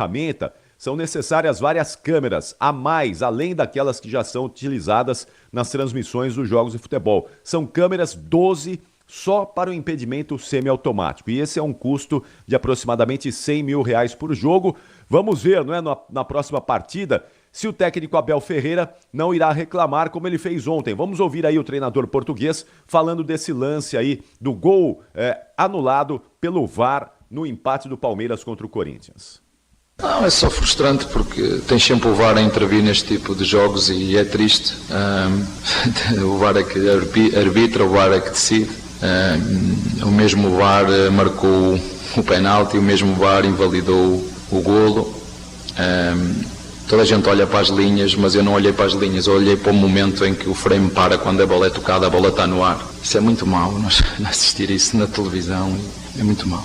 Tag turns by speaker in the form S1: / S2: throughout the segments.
S1: ferramenta, são necessárias várias câmeras a mais, além daquelas que já são utilizadas nas transmissões dos jogos de futebol. São câmeras 12 só para o impedimento semiautomático. E esse é um custo de aproximadamente R$100 mil por jogo. Vamos ver, não é, na próxima partida, se o técnico Abel Ferreira não irá reclamar como ele fez ontem. Vamos ouvir aí o treinador português falando desse lance aí do gol anulado pelo VAR no empate do Palmeiras contra o Corinthians.
S2: Não, é só frustrante porque tens sempre o VAR a intervir neste tipo de jogos e é triste. O VAR é que arbitra, o VAR é que decide. O mesmo VAR marcou o penalti, o mesmo VAR invalidou o golo. Toda a gente olha para as linhas, mas eu não olhei para as linhas, eu olhei para o momento em que o frame para quando a bola é tocada, a bola está no ar. Isso é muito mau, nós assistir isso na televisão é muito mau.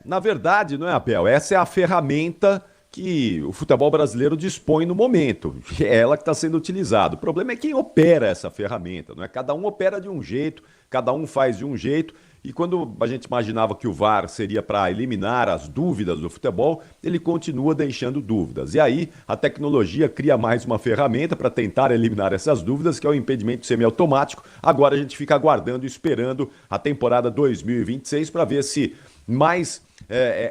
S1: Na verdade, não é, Abel? Essa é a ferramenta que o futebol brasileiro dispõe no momento. É ela que está sendo utilizada. O problema é quem opera essa ferramenta, não é? Cada um opera de um jeito, cada um faz de um jeito. E quando a gente imaginava que o VAR seria para eliminar as dúvidas do futebol, ele continua deixando dúvidas. E aí a tecnologia cria mais uma ferramenta para tentar eliminar essas dúvidas, que é o impedimento semiautomático. Agora a gente fica aguardando e esperando a temporada 2026 para ver se mais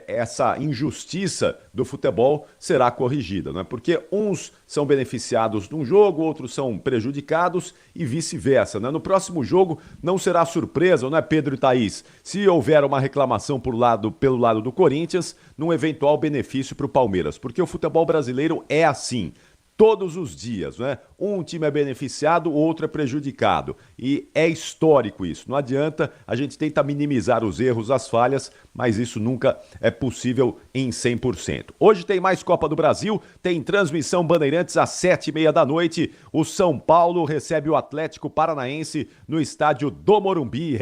S1: essa injustiça do futebol será corrigida, não é? Porque uns são beneficiados num jogo, outros são prejudicados e vice-versa, né? No próximo jogo não será surpresa, não é, Pedro e Thaís? Se houver uma reclamação pelo lado do Corinthians, num eventual benefício para o Palmeiras, porque o futebol brasileiro é assim. Todos os dias, né? Um time é beneficiado, o outro é prejudicado. E é histórico isso. Não adianta, a gente tenta minimizar os erros, as falhas, mas isso nunca é possível em 100%. Hoje tem mais Copa do Brasil, tem transmissão Bandeirantes às 7h30 da noite. O São Paulo recebe o Atlético Paranaense no estádio do Morumbi.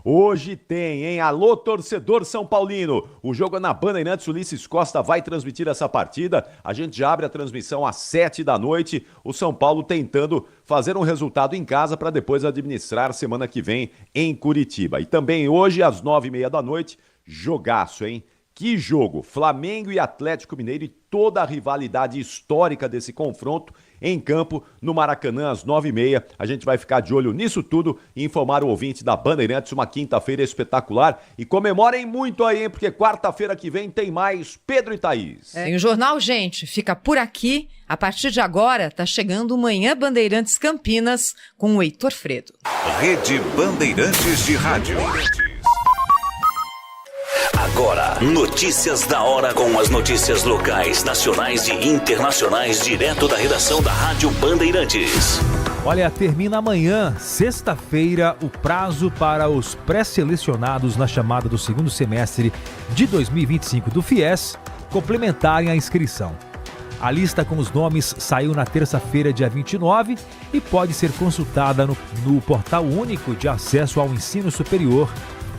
S1: Hoje tem, hein? Alô, torcedor São Paulino. O jogo é na Bandeirantes, Ulisses Costa vai transmitir essa partida. A gente já abre a transmissão às 7h da noite. O São Paulo tentando fazer um resultado em casa para depois administrar semana que vem em Curitiba. E também hoje, às 9h30 da noite, jogaço, hein? Que jogo! Flamengo e Atlético Mineiro e toda a rivalidade histórica desse confronto em campo no Maracanã às 9h30. A gente vai ficar de olho nisso tudo e informar o ouvinte da Bandeirantes, uma quinta-feira espetacular. E comemorem muito aí, hein? Porque quarta-feira que vem tem mais Pedro e Thaís.
S3: E o jornal, gente, fica por aqui. A partir de agora, tá chegando o Manhã Bandeirantes Campinas com o Heitor Fredo.
S4: Rede Bandeirantes de Rádio.
S5: Agora, notícias da hora com as notícias locais, nacionais e internacionais, direto da redação da Rádio Bandeirantes.
S6: Olha, termina amanhã, sexta-feira, o prazo para os pré-selecionados na chamada do segundo semestre de 2025 do FIES complementarem a inscrição. A lista com os nomes saiu na terça-feira, dia 29, e pode ser consultada no Portal Único de Acesso ao Ensino Superior,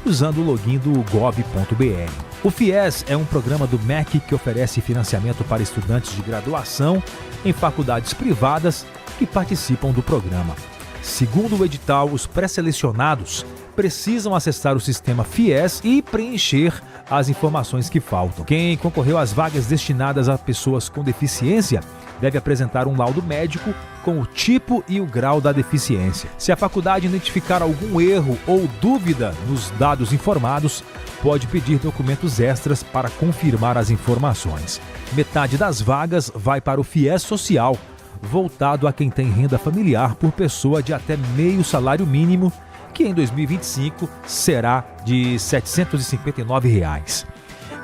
S6: usando o login do gov.br. O FIES é um programa do MEC que oferece financiamento para estudantes de graduação em faculdades privadas que participam do programa. Segundo o edital, os pré-selecionados precisam acessar o sistema FIES e preencher as informações que faltam. Quem concorreu às vagas destinadas a pessoas com deficiência deve apresentar um laudo médico com o tipo e o grau da deficiência. Se a faculdade identificar algum erro ou dúvida nos dados informados, pode pedir documentos extras para confirmar as informações. Metade das vagas vai para o FIES Social, voltado a quem tem renda familiar por pessoa de até meio salário mínimo, que em 2025 será de R$ 759.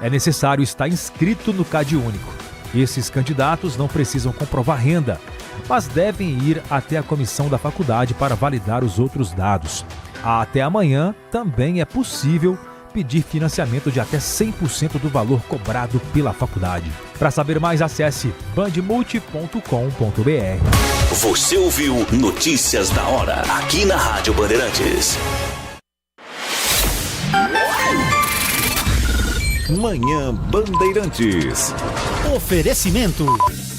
S6: É necessário estar inscrito no CadÚnico. Esses candidatos não precisam comprovar renda, mas devem ir até a comissão da faculdade para validar os outros dados. Até amanhã também é possível pedir financiamento de até 100% do valor cobrado pela faculdade. Para saber mais, acesse bandmulti.com.br.
S5: Você ouviu Notícias da Hora, aqui na Rádio Bandeirantes.
S4: Manhã Bandeirantes.
S7: Oferecimento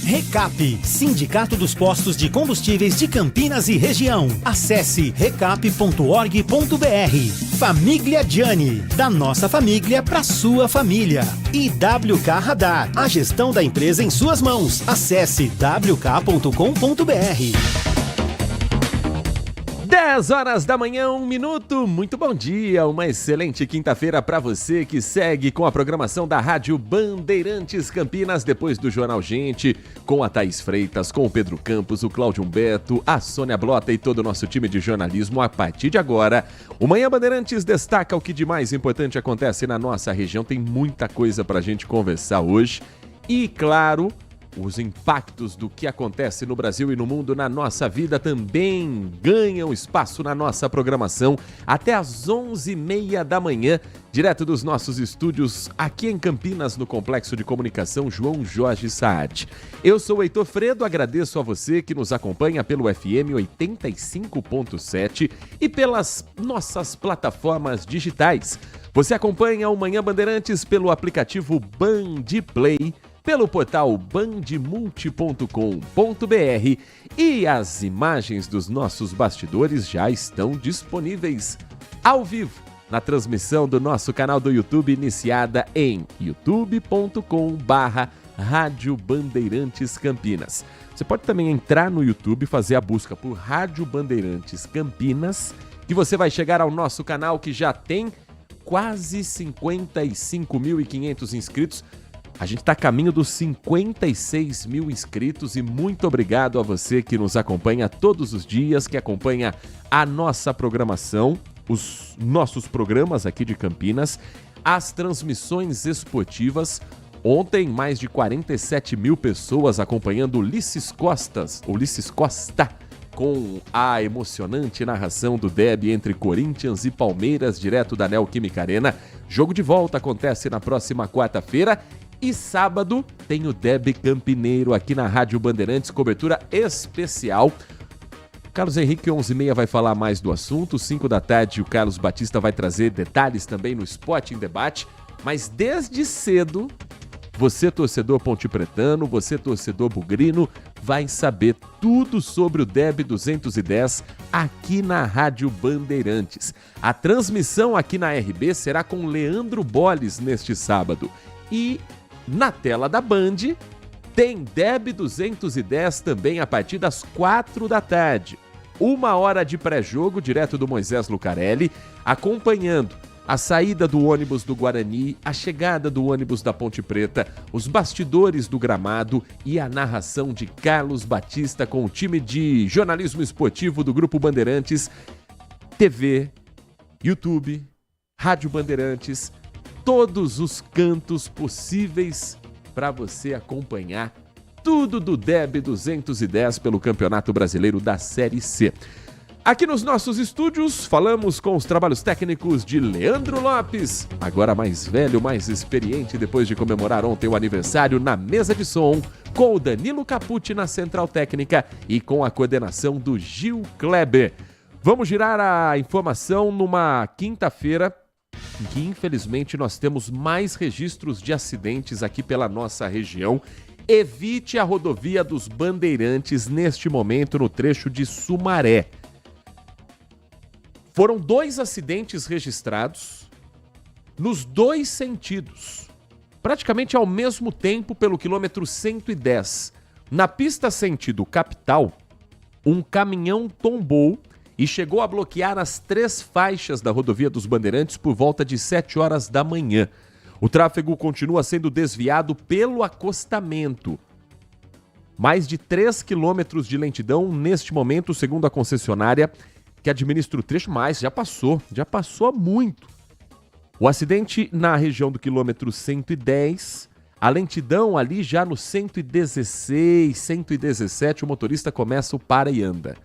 S7: Recap, Sindicato dos Postos de Combustíveis de Campinas e Região. Acesse recap.org.br. Família Gianni, da nossa família para sua família. E WK Radar, a gestão da empresa em suas mãos. Acesse wk.com.br.
S8: 10 horas da manhã, 1 minuto. Muito bom dia, uma excelente quinta-feira para você que segue com a programação da Rádio Bandeirantes Campinas, depois do Jornal Gente, com a Thaís Freitas, com o Pedro Campos, o Cláudio Humberto, a Sônia Blota e todo o nosso time de jornalismo. A partir de agora, o Manhã Bandeirantes destaca o que de mais importante acontece na nossa região. Tem muita coisa pra gente conversar hoje e, claro, os impactos do que acontece no Brasil e no mundo na nossa vida também ganham espaço na nossa programação até às 11h30 da manhã, direto dos nossos estúdios aqui em Campinas, no Complexo de Comunicação João Jorge Saad. Eu sou o Heitor Fredo, agradeço a você que nos acompanha pelo FM 85.7 e pelas nossas plataformas digitais. Você acompanha o Manhã Bandeirantes pelo aplicativo Band Play, pelo portal bandmulti.com.br e as imagens dos nossos bastidores já estão disponíveis ao vivo na transmissão do nosso canal do YouTube, iniciada em youtube.com/Rádio Bandeirantes Campinas. Você pode também entrar no YouTube e fazer a busca por Rádio Bandeirantes Campinas, que você vai chegar ao nosso canal que já tem quase 55.500 inscritos. A gente está a caminho dos 56 mil inscritos e muito obrigado a você que nos acompanha todos os dias, que acompanha a nossa programação, os nossos programas aqui de Campinas, as transmissões esportivas. Ontem, mais de 47 mil pessoas acompanhando Ulisses Costa, com a emocionante narração do derby entre Corinthians e Palmeiras, direto da Neoquímica Arena. Jogo de volta acontece na próxima quarta-feira. E sábado tem o derby campineiro aqui na Rádio Bandeirantes, cobertura especial. Carlos Henrique, 11h30, vai falar mais do assunto. 5 da tarde, o Carlos Batista vai trazer detalhes também no Esporte em Debate. Mas desde cedo, você, torcedor pontepretano, você, torcedor bugrino, vai saber tudo sobre o derby 210 aqui na Rádio Bandeirantes. A transmissão aqui na RB será com Leandro Bolles neste sábado. E na tela da Band tem derby 210 também a partir das 4 da tarde. 1 hora de pré-jogo direto do Moisés Lucarelli, acompanhando a saída do ônibus do Guarani, a chegada do ônibus da Ponte Preta, os bastidores do gramado e a narração de Carlos Batista com o time de jornalismo esportivo do Grupo Bandeirantes, TV, YouTube, Rádio Bandeirantes, todos os cantos possíveis para você acompanhar tudo do derby 210 pelo Campeonato Brasileiro da Série C. Aqui nos nossos estúdios, falamos com os trabalhos técnicos de Leandro Lopes, agora mais velho, mais experiente, depois de comemorar ontem o aniversário, na mesa de som, com o Danilo Capucci na central técnica e com a coordenação do Gil Kleber. Vamos girar a informação numa quinta-feira em que, infelizmente, nós temos mais registros de acidentes aqui pela nossa região. Evite a rodovia dos Bandeirantes neste momento no trecho de Sumaré. Foram 2 acidentes registrados nos 2 sentidos, praticamente ao mesmo tempo pelo quilômetro 110. Na pista sentido capital, um caminhão tombou e chegou a bloquear as 3 faixas da rodovia dos Bandeirantes por volta de 7 horas da manhã. O tráfego continua sendo desviado pelo acostamento. Mais de 3 quilômetros de lentidão neste momento, segundo a concessionária que administra o trecho, mas já passou há muito. O acidente na região do quilômetro 110, a lentidão ali já no 116, 117, o motorista começa o para e anda.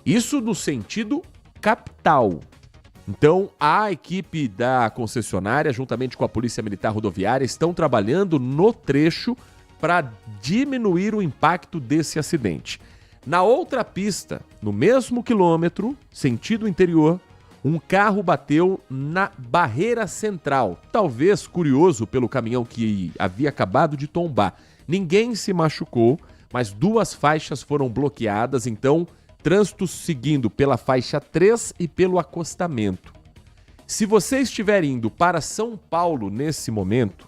S8: Isso no sentido capital. Então, a equipe da concessionária, juntamente com a Polícia Militar Rodoviária, estão trabalhando no trecho para diminuir o impacto desse acidente. Na outra pista, no mesmo quilômetro, sentido interior, um carro bateu na barreira central. Talvez curioso pelo caminhão que havia acabado de tombar. Ninguém se machucou, mas 2 faixas foram bloqueadas, então trânsito seguindo pela faixa 3 e pelo acostamento. Se você estiver indo para São Paulo nesse momento,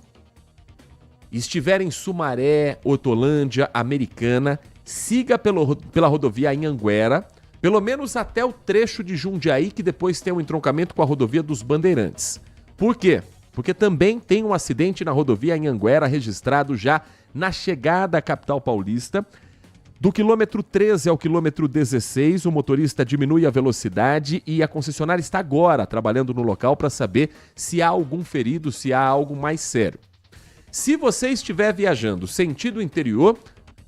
S8: estiver em Sumaré, Hortolândia, Americana, siga pela rodovia Anhanguera, pelo menos até o trecho de Jundiaí, que depois tem um entroncamento com a rodovia dos Bandeirantes. Por quê? Porque também tem um acidente na rodovia Anhanguera registrado já na chegada à capital paulista. Do quilômetro 13 ao quilômetro 16, o motorista diminui a velocidade e a concessionária está agora trabalhando no local para saber se há algum ferido, se há algo mais sério. Se você estiver viajando sentido interior,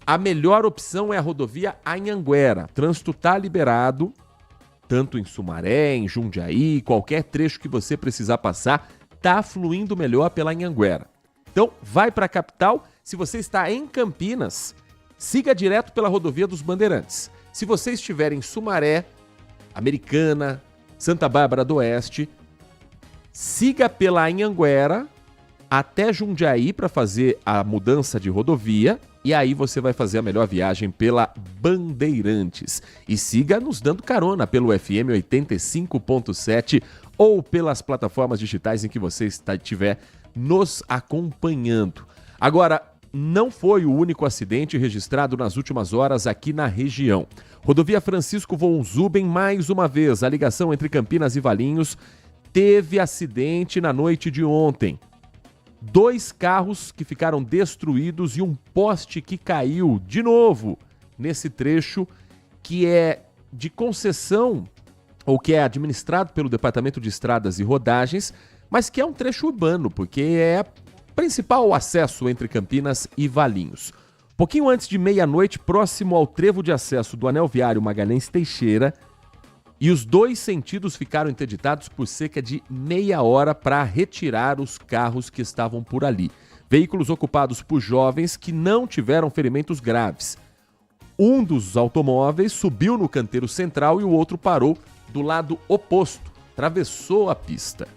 S8: a melhor opção é a rodovia Anhanguera. Trânsito está liberado, tanto em Sumaré, em Jundiaí, qualquer trecho que você precisar passar, está fluindo melhor pela Anhanguera. Então, vai para a capital. Se você está em Campinas, siga direto pela rodovia dos Bandeirantes. Se você estiver em Sumaré, Americana, Santa Bárbara do Oeste, siga pela Anhanguera até Jundiaí para fazer a mudança de rodovia e aí você vai fazer a melhor viagem pela Bandeirantes. E siga nos dando carona pelo FM 85.7 ou pelas plataformas digitais em que você estiver nos acompanhando. Agora, não foi o único acidente registrado nas últimas horas aqui na região. Rodovia Francisco von Zuben, mais uma vez, a ligação entre Campinas e Valinhos, teve acidente na noite de ontem. 2 carros que ficaram destruídos e um poste que caiu de novo nesse trecho que é de concessão ou que é administrado pelo Departamento de Estradas e Rodagens, mas que é um trecho urbano, porque é principal acesso entre Campinas e Valinhos. Pouquinho antes de meia-noite, próximo ao trevo de acesso do anel viário Magalhães Teixeira, e os 2 sentidos ficaram interditados por cerca de meia hora para retirar os carros que estavam por ali. Veículos ocupados por jovens que não tiveram ferimentos graves. Um dos automóveis subiu no canteiro central e o outro parou do lado oposto, atravessou a pista.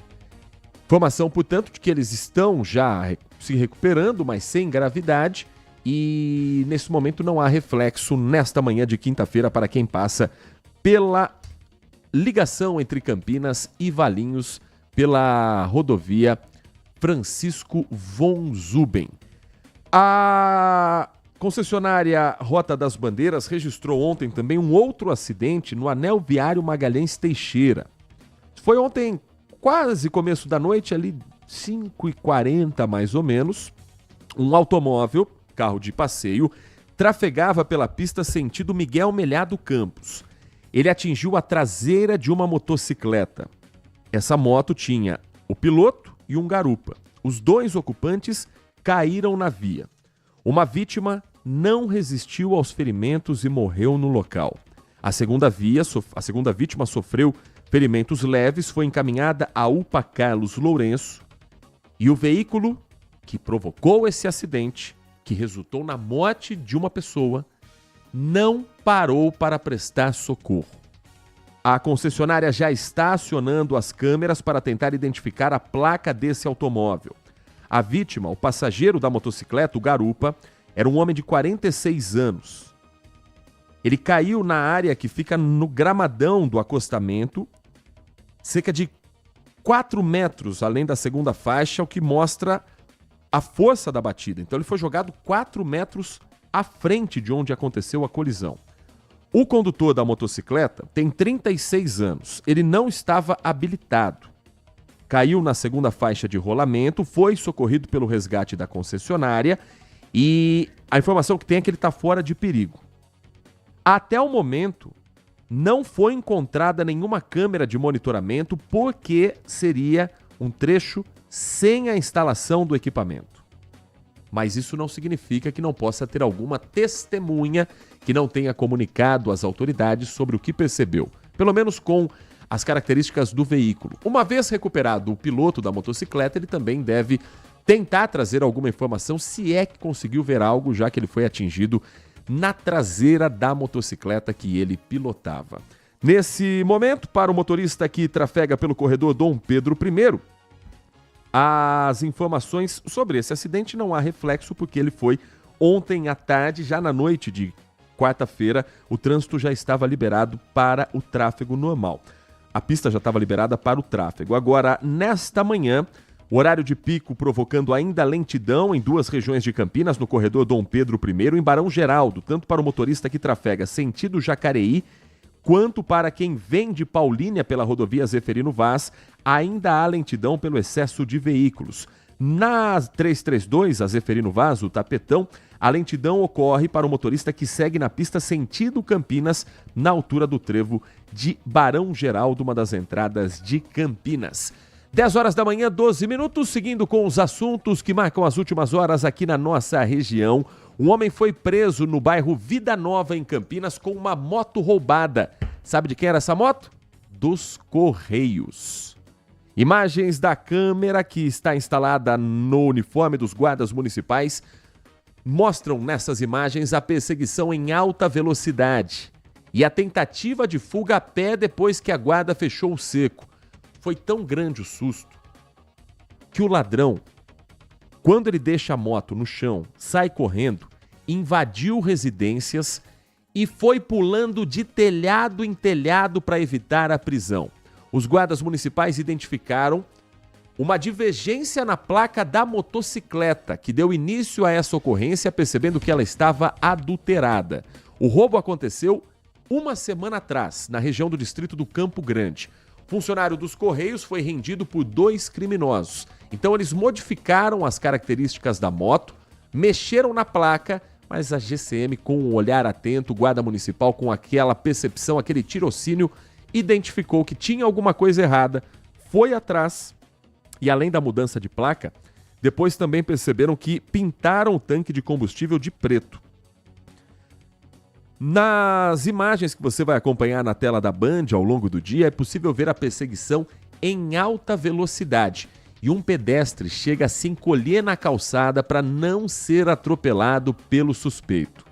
S8: Informação, portanto, de que eles estão já se recuperando, mas sem gravidade, e nesse momento não há reflexo nesta manhã de quinta-feira para quem passa pela ligação entre Campinas e Valinhos pela rodovia Francisco von Zuben. A concessionária Rota das Bandeiras registrou ontem também um outro acidente no anel viário Magalhães Teixeira. Foi ontem, quase começo da noite, ali 5h40 mais ou menos, um automóvel, carro de passeio, trafegava pela pista sentido Miguel Melhado Campos. Ele atingiu a traseira de uma motocicleta. Essa moto tinha o piloto e um garupa. Os 2 ocupantes caíram na via. Uma vítima não resistiu aos ferimentos e morreu no local. A segunda vítima sofreu ferimentos leves, foi encaminhada à UPA Carlos Lourenço e o veículo que provocou esse acidente, que resultou na morte de uma pessoa, não parou para prestar socorro. A concessionária já está acionando as câmeras para tentar identificar a placa desse automóvel. A vítima, o passageiro da motocicleta, o garupa, era um homem de 46 anos. Ele caiu na área que fica no gramadão do acostamento, cerca de 4 metros além da segunda faixa, o que mostra a força da batida. Então ele foi jogado 4 metros à frente de onde aconteceu a colisão. O condutor da motocicleta tem 36 anos. Ele não estava habilitado. Caiu na segunda faixa de rolamento, foi socorrido pelo resgate da concessionária e a informação que tem é que ele está fora de perigo. Até o momento, não foi encontrada nenhuma câmera de monitoramento porque seria um trecho sem a instalação do equipamento. Mas isso não significa que não possa ter alguma testemunha que não tenha comunicado às autoridades sobre o que percebeu, pelo menos com as características do veículo. Uma vez recuperado o piloto da motocicleta, ele também deve tentar trazer alguma informação, se é que conseguiu ver algo, já que ele foi atingido na traseira da motocicleta que ele pilotava. Nesse momento, para o motorista que trafega pelo corredor Dom Pedro I, as informações sobre esse acidente não há reflexo porque ele foi ontem à tarde, já na noite de quarta-feira, o trânsito já estava liberado para o tráfego normal. A pista já estava liberada para o tráfego. Agora, nesta manhã, o horário de pico provocando ainda lentidão em 2 regiões de Campinas, no corredor Dom Pedro I e em Barão Geraldo, tanto para o motorista que trafega sentido Jacareí, quanto para quem vem de Paulínia pela rodovia Zeferino Vaz, ainda há lentidão pelo excesso de veículos. Na 332, a Zeferino Vaz, o Tapetão, a lentidão ocorre para o motorista que segue na pista sentido Campinas, na altura do trevo de Barão Geraldo, uma das entradas de Campinas. 10 horas da manhã, 12 minutos, seguindo com os assuntos que marcam as últimas horas aqui na nossa região. Um homem foi preso no bairro Vida Nova, em Campinas, com uma moto roubada. Sabe de quem era essa moto? Dos Correios. Imagens da câmera que está instalada no uniforme dos guardas municipais mostram nessas imagens a perseguição em alta velocidade e a tentativa de fuga a pé depois que a guarda fechou o cerco. Foi tão grande o susto que o ladrão, quando ele deixa a moto no chão, sai correndo, invadiu residências e foi pulando de telhado em telhado para evitar a prisão. Os guardas municipais identificaram uma divergência na placa da motocicleta, que deu início a essa ocorrência, percebendo que ela estava adulterada. O roubo aconteceu uma semana atrás, na região do distrito do Campo Grande. O funcionário dos Correios foi rendido por 2 criminosos. Então eles modificaram as características da moto, mexeram na placa, mas a GCM, com um olhar atento, o guarda municipal com aquela percepção, aquele tirocínio, identificou que tinha alguma coisa errada, foi atrás e, além da mudança de placa, depois também perceberam que pintaram o tanque de combustível de preto. Nas imagens que você vai acompanhar na tela da Band ao longo do dia, é possível ver a perseguição em alta velocidade e um pedestre chega a se encolher na calçada para não ser atropelado pelo suspeito.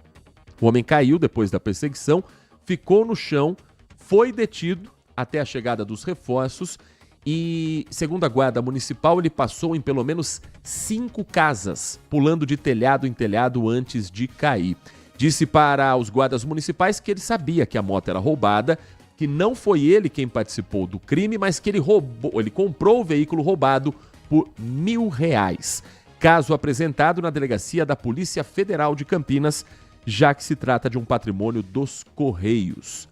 S8: O homem caiu depois da perseguição, ficou no chão, foi detido até a chegada dos reforços e, segundo a guarda municipal, ele passou em pelo menos 5 casas, pulando de telhado em telhado antes de cair. Disse para os guardas municipais que ele sabia que a moto era roubada, que não foi ele quem participou do crime, mas que ele comprou o veículo roubado por R$1.000. Caso apresentado na delegacia da Polícia Federal de Campinas, já que se trata de um patrimônio dos Correios.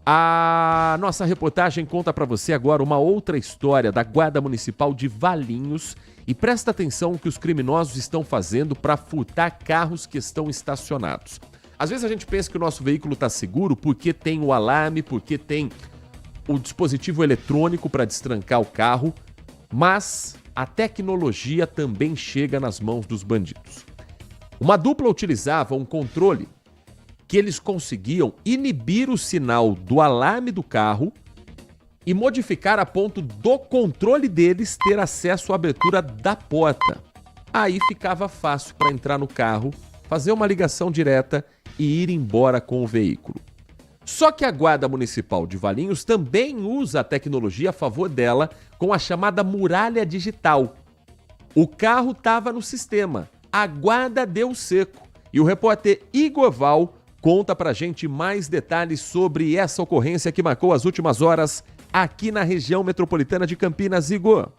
S8: A nossa reportagem conta para você agora uma outra história da Guarda Municipal de Valinhos e presta atenção no que os criminosos estão fazendo para furtar carros que estão estacionados. Às vezes a gente pensa que o nosso veículo está seguro porque tem o alarme, porque tem o dispositivo eletrônico para destrancar o carro, mas a tecnologia também chega nas mãos dos bandidos. Uma dupla utilizava um controle que eles conseguiam inibir o sinal do alarme do carro e modificar a ponto do controle deles ter acesso à abertura da porta. Aí ficava fácil para entrar no carro, fazer uma ligação direta e ir embora com o veículo. Só que a Guarda Municipal de Valinhos também usa a tecnologia a favor dela com a chamada muralha digital. O carro estava no sistema, a guarda deu seco e o repórter Igor Val conta pra gente mais detalhes sobre essa ocorrência que marcou as últimas horas aqui na região metropolitana de Campinas. Igor.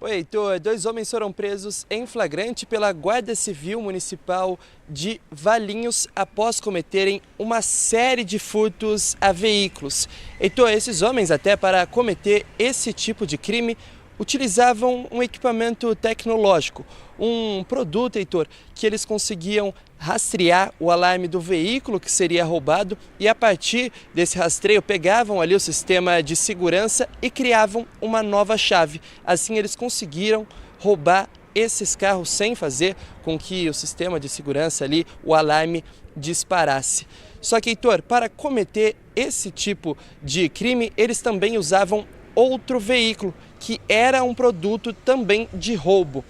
S9: Oi, Heitor. 2 homens foram presos em flagrante pela Guarda Civil Municipal de Valinhos após cometerem uma série de furtos a veículos. Heitor, esses homens, até para cometer esse tipo de crime, utilizavam um equipamento tecnológico, um produto, Heitor, que eles conseguiam rastrear o alarme do veículo que seria roubado e, a partir desse rastreio, pegavam ali o sistema de segurança e criavam uma nova chave. Assim, eles conseguiram roubar esses carros sem fazer com que o sistema de segurança ali, o alarme, disparasse. Só que, Heitor, para cometer esse tipo de crime, eles também usavam outro veículo, que era um produto também de roubo.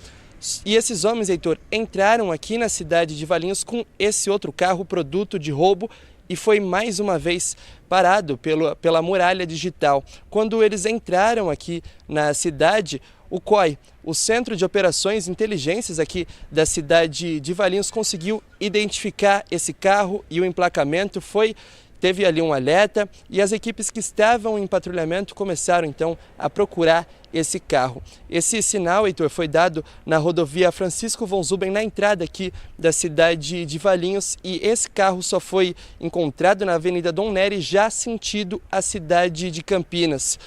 S9: E esses homens, Heitor, entraram aqui na cidade de Valinhos com esse outro carro, produto de roubo, e foi mais uma vez parado pela muralha digital. Quando eles entraram aqui na cidade, O COI, o Centro de Operações e Inteligências aqui da cidade de Valinhos, conseguiu identificar esse carro e o emplacamento teve ali um alerta e as equipes que estavam em patrulhamento começaram então a procurar esse carro. Esse sinal, Heitor, foi dado na rodovia Francisco von Zuben, na entrada aqui da cidade de Valinhos, e esse carro só foi encontrado na Avenida Dom Nery, já sentido a cidade de Campinas.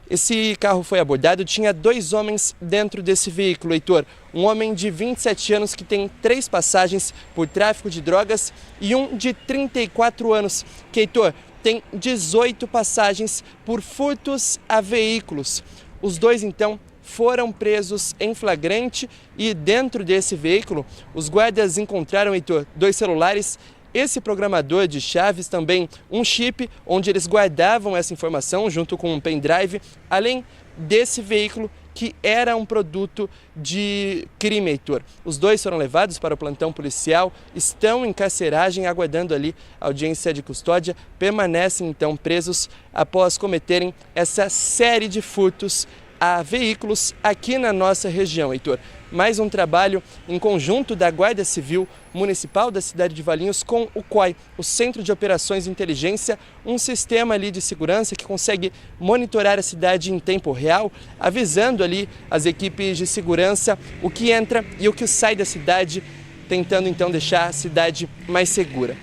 S9: Esse carro foi abordado, tinha 2 homens dentro desse veículo, Heitor. Um homem de 27 anos que tem 3 passagens por tráfico de drogas e um de 34 anos que, Heitor, tem 18 passagens por furtos a veículos. Os 2, então, foram presos em flagrante e dentro desse veículo os guardas encontraram, Heitor, 2 celulares, esse programador de chaves, também um chip onde eles guardavam essa informação junto com um pendrive, além desse veículo que era um produto de crime, Heitor. Os 2 foram levados para o plantão policial, estão em carceragem, aguardando ali a audiência de custódia, permanecem então presos após cometerem essa série de furtos a veículos aqui na nossa região, Heitor. Mais um trabalho em conjunto da Guarda Civil Municipal da cidade de Valinhos com o COI, o Centro de Operações e Inteligência, um sistema ali de segurança que consegue monitorar a cidade em tempo real, avisando ali as equipes de segurança o que entra e o que sai da cidade, tentando então deixar a cidade mais segura.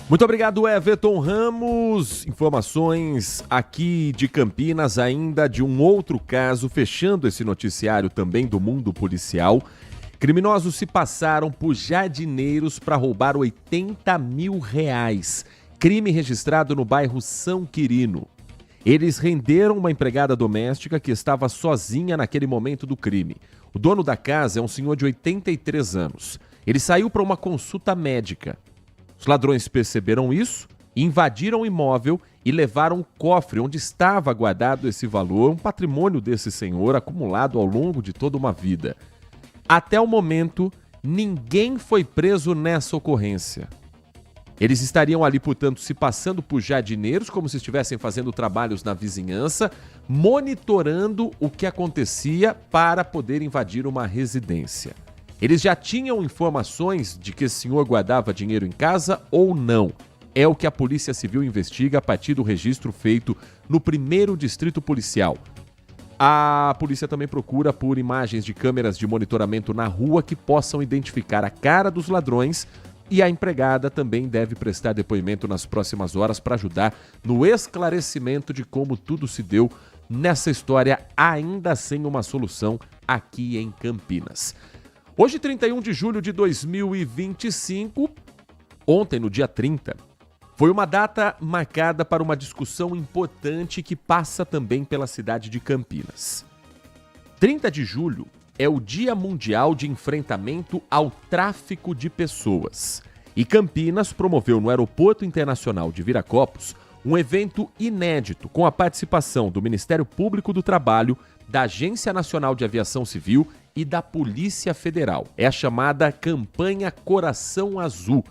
S8: Muito obrigado, Everton Ramos. Informações aqui de Campinas, ainda de um outro caso, fechando esse noticiário também do mundo policial. Criminosos se passaram por jardineiros para roubar R$80 mil. Crime registrado no bairro São Quirino. Eles renderam uma empregada doméstica que estava sozinha naquele momento do crime. O dono da casa é um senhor de 83 anos. Ele saiu para uma consulta médica. Os ladrões perceberam isso, invadiram o imóvel e levaram o cofre onde estava guardado esse valor, um patrimônio desse senhor acumulado ao longo de toda uma vida. Até o momento, ninguém foi preso nessa ocorrência. Eles estariam ali, portanto, se passando por jardineiros, como se estivessem fazendo trabalhos na vizinhança, monitorando o que acontecia para poder invadir uma residência. Eles já tinham informações de que esse senhor guardava dinheiro em casa ou não? É o que a Polícia Civil investiga a partir do registro feito no 1º Distrito Policial. A polícia também procura por imagens de câmeras de monitoramento na rua que possam identificar a cara dos ladrões, e a empregada também deve prestar depoimento nas próximas horas para ajudar no esclarecimento de como tudo se deu nessa história, ainda sem uma solução aqui em Campinas. Hoje, 31 de julho de 2025, ontem, no dia 30, foi uma data marcada para uma discussão importante que passa também pela cidade de Campinas. 30 de julho é o Dia Mundial de Enfrentamento ao Tráfico de Pessoas. E Campinas promoveu no Aeroporto Internacional de Viracopos um evento inédito com a participação do Ministério Público do Trabalho, da Agência Nacional de Aviação Civil e da Polícia Federal. É a chamada Campanha Coração Azul,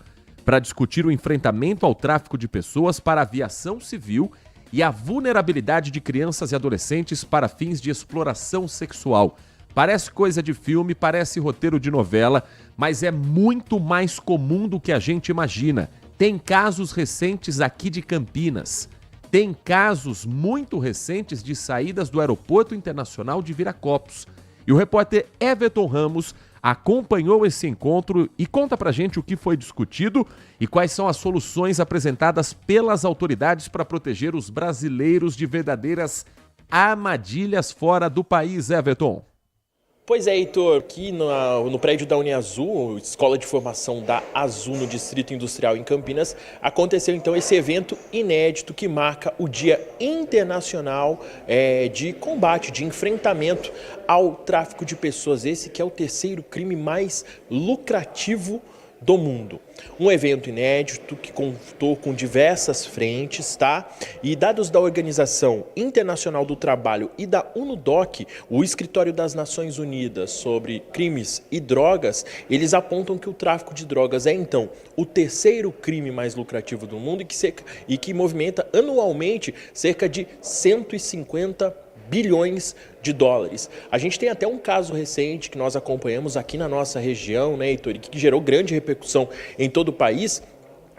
S8: para discutir o enfrentamento ao tráfico de pessoas para a aviação civil e a vulnerabilidade de crianças e adolescentes para fins de exploração sexual. Parece coisa de filme, parece roteiro de novela, mas é muito mais comum do que a gente imagina. Tem casos recentes aqui de Campinas. Tem casos muito recentes de saídas do Aeroporto Internacional de Viracopos. E o repórter Everton Ramos acompanhou esse encontro e conta pra gente o que foi discutido e quais são as soluções apresentadas pelas autoridades para proteger os brasileiros de verdadeiras armadilhas fora do país, Everton.
S10: Pois é, Heitor, aqui no prédio da Uniazul, escola de formação da Azul no Distrito Industrial em Campinas, aconteceu então esse evento inédito que marca o Dia Internacional de Combate, de Enfrentamento ao Tráfico de Pessoas, esse que é o terceiro crime mais lucrativo do mundo. Um evento inédito que contou com diversas frentes, tá? E dados da Organização Internacional do Trabalho e da UNODC, o Escritório das Nações Unidas sobre Crimes e Drogas, eles apontam que o tráfico de drogas é então o terceiro crime mais lucrativo do mundo e que movimenta anualmente cerca de 150 bilhões de dólares. A gente tem até um caso recente que nós acompanhamos aqui na nossa região, né, Heitor, que gerou grande repercussão em todo o país,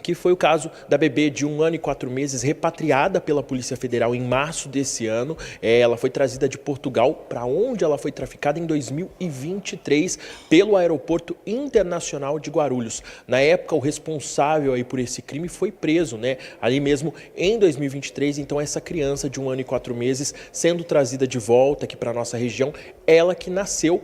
S10: que foi o caso da bebê de 1 ano e 4 meses repatriada pela Polícia Federal em março desse ano. Ela foi trazida de Portugal, para onde ela foi traficada em 2023 pelo Aeroporto Internacional de Guarulhos. Na época, o responsável aí por esse crime foi preso, né? Ali mesmo em 2023. Então, essa criança de 1 ano e 4 meses sendo trazida de volta aqui para a nossa região, ela que nasceu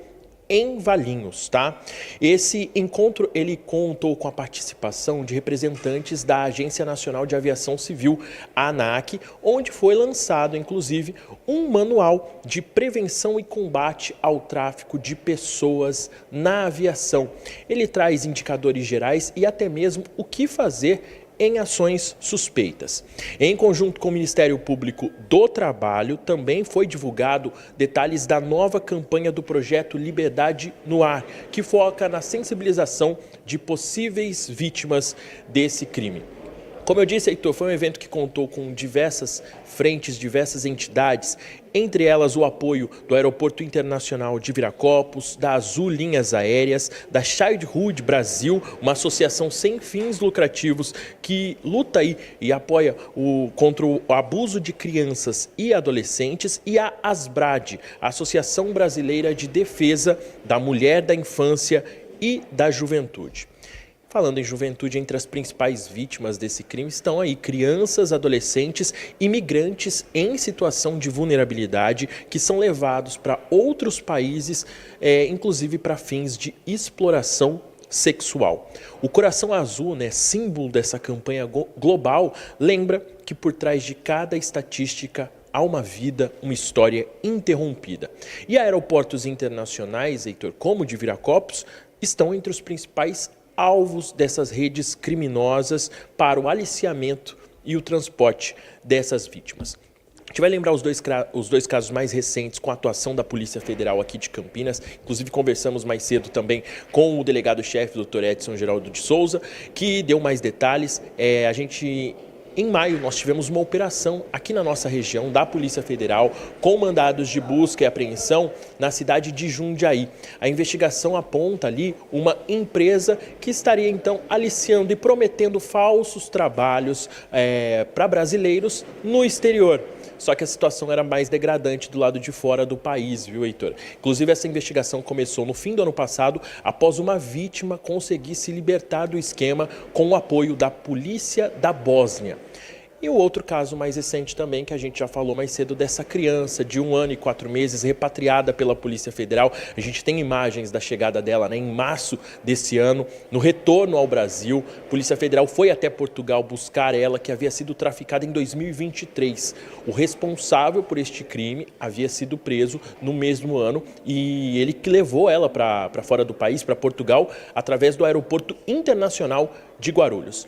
S10: em Valinhos, tá? Esse encontro, ele contou com a participação de representantes da Agência Nacional de Aviação Civil, a ANAC, onde foi lançado, inclusive, um manual de prevenção e combate ao tráfico de pessoas na aviação. Ele traz indicadores gerais e até mesmo o que fazer em ações suspeitas. Em conjunto com o Ministério Público do Trabalho, também foi divulgado detalhes da nova campanha do projeto Liberdade no Ar, que foca na sensibilização de possíveis vítimas desse crime. Como eu disse, Heitor, foi um evento que contou com diversas frentes, diversas entidades, entre elas o apoio do Aeroporto Internacional de Viracopos, da Azul Linhas Aéreas, da Childhood Brasil, uma associação sem fins lucrativos que luta aí e apoia contra o abuso de crianças e adolescentes, e a ASBRAD, a Associação Brasileira de Defesa da Mulher, da Infância e da Juventude. Falando em juventude, entre as principais vítimas desse crime estão aí crianças, adolescentes, imigrantes em situação de vulnerabilidade que são levados para outros países, inclusive para fins de exploração sexual. O Coração Azul, né, símbolo dessa campanha global, lembra que por trás de cada estatística há uma vida, uma história interrompida. E aeroportos internacionais, Heitor, como o de Viracopos, estão entre os principais alvos dessas redes criminosas para o aliciamento e o transporte dessas vítimas. A gente vai lembrar os dois casos mais recentes com a atuação da Polícia Federal aqui de Campinas. Inclusive, conversamos mais cedo também com o delegado-chefe, Dr. Edson Geraldo de Souza, que deu mais detalhes. Em maio, nós tivemos uma operação aqui na nossa região da Polícia Federal com mandados de busca e apreensão na cidade de Jundiaí. A investigação aponta ali uma empresa que estaria então aliciando e prometendo falsos trabalhos para brasileiros no exterior. Só que a situação era mais degradante do lado de fora do país, viu, Heitor? Inclusive, essa investigação começou no fim do ano passado, após uma vítima conseguir se libertar do esquema com o apoio da polícia da Bósnia. E o outro caso mais recente também, que a gente já falou mais cedo, dessa criança de 1 ano e 4 meses repatriada pela Polícia Federal. A gente tem imagens da chegada dela, né, em março desse ano, no retorno ao Brasil. A Polícia Federal foi até Portugal buscar ela, que havia sido traficada em 2023. O responsável por este crime havia sido preso no mesmo ano e ele que levou ela para fora do país, para Portugal, através do Aeroporto Internacional de Guarulhos.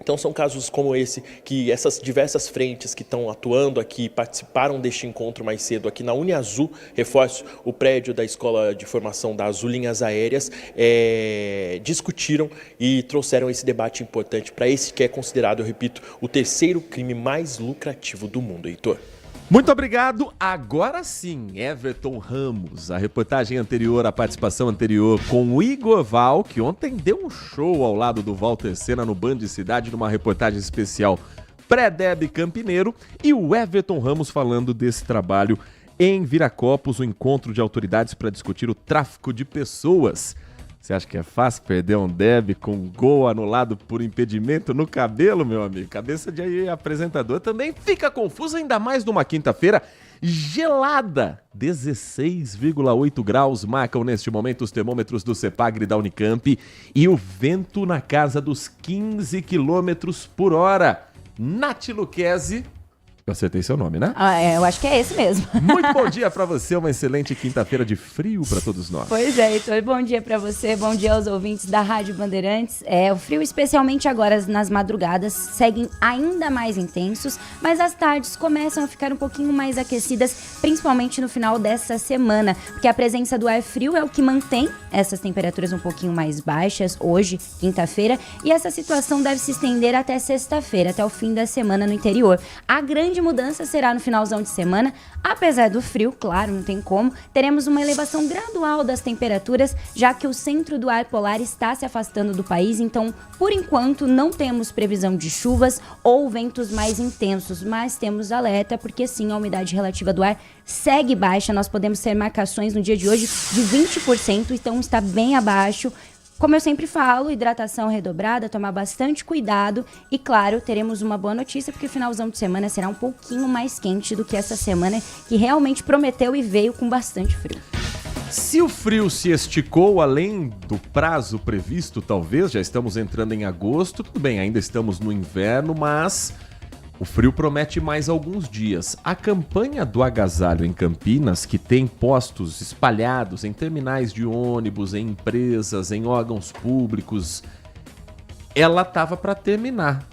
S10: Então são casos como esse, que essas diversas frentes que estão atuando aqui, participaram deste encontro mais cedo aqui na Uniazul, reforço, o prédio da Escola de Formação da Azul Linhas Aéreas, discutiram e trouxeram esse debate importante para esse que é considerado, eu repito, o terceiro crime mais lucrativo do mundo, Heitor.
S8: Muito obrigado. Agora sim, Everton Ramos. A reportagem anterior, a participação anterior com o Igor Val, que ontem deu um show ao lado do Walter Senna no Band Cidade, numa reportagem especial pré-Deb Campineiro, e o Everton Ramos falando desse trabalho em Viracopos, um encontro de autoridades para discutir o tráfico de pessoas. Você acha que é fácil perder um Deb com um gol anulado por impedimento no cabelo, meu amigo? Cabeça de apresentador também fica confusa, ainda mais numa quinta-feira gelada. 16,8 graus marcam neste momento os termômetros do CEPAGRE da Unicamp e o vento na casa dos 15 km por hora. Nath Luquezzi. Eu acertei seu nome, né?
S11: Eu acho que é esse mesmo.
S8: Muito bom dia pra você, uma excelente quinta-feira de frio pra todos nós.
S11: Pois é, Heitor, bom dia pra você, bom dia aos ouvintes da Rádio Bandeirantes. O frio, especialmente agora nas madrugadas, seguem ainda mais intensos, mas as tardes começam a ficar um pouquinho mais aquecidas, principalmente no final dessa semana, porque a presença do ar frio é o que mantém essas temperaturas um pouquinho mais baixas hoje, quinta-feira, e essa situação deve se estender até sexta-feira, até o fim da semana no interior. A grande grande mudança será no finalzão de semana. Apesar do frio, claro, não tem como, teremos uma elevação gradual das temperaturas, já que o centro do ar polar está se afastando do país, então, por enquanto, não temos previsão de chuvas ou ventos mais intensos, mas temos alerta, porque sim, a umidade relativa do ar segue baixa. Nós podemos ter marcações no dia de hoje de 20%, então está bem abaixo. Como eu sempre falo, hidratação redobrada, tomar bastante cuidado e, claro, teremos uma boa notícia porque o finalzão de semana será um pouquinho mais quente do que essa semana, que realmente prometeu e veio com bastante frio.
S8: Se o frio se esticou além do prazo previsto, talvez, já estamos entrando em agosto, tudo bem, ainda estamos no inverno, mas o frio promete mais alguns dias. A campanha do agasalho em Campinas, que tem postos espalhados em terminais de ônibus, em empresas, em órgãos públicos, ela estava para terminar.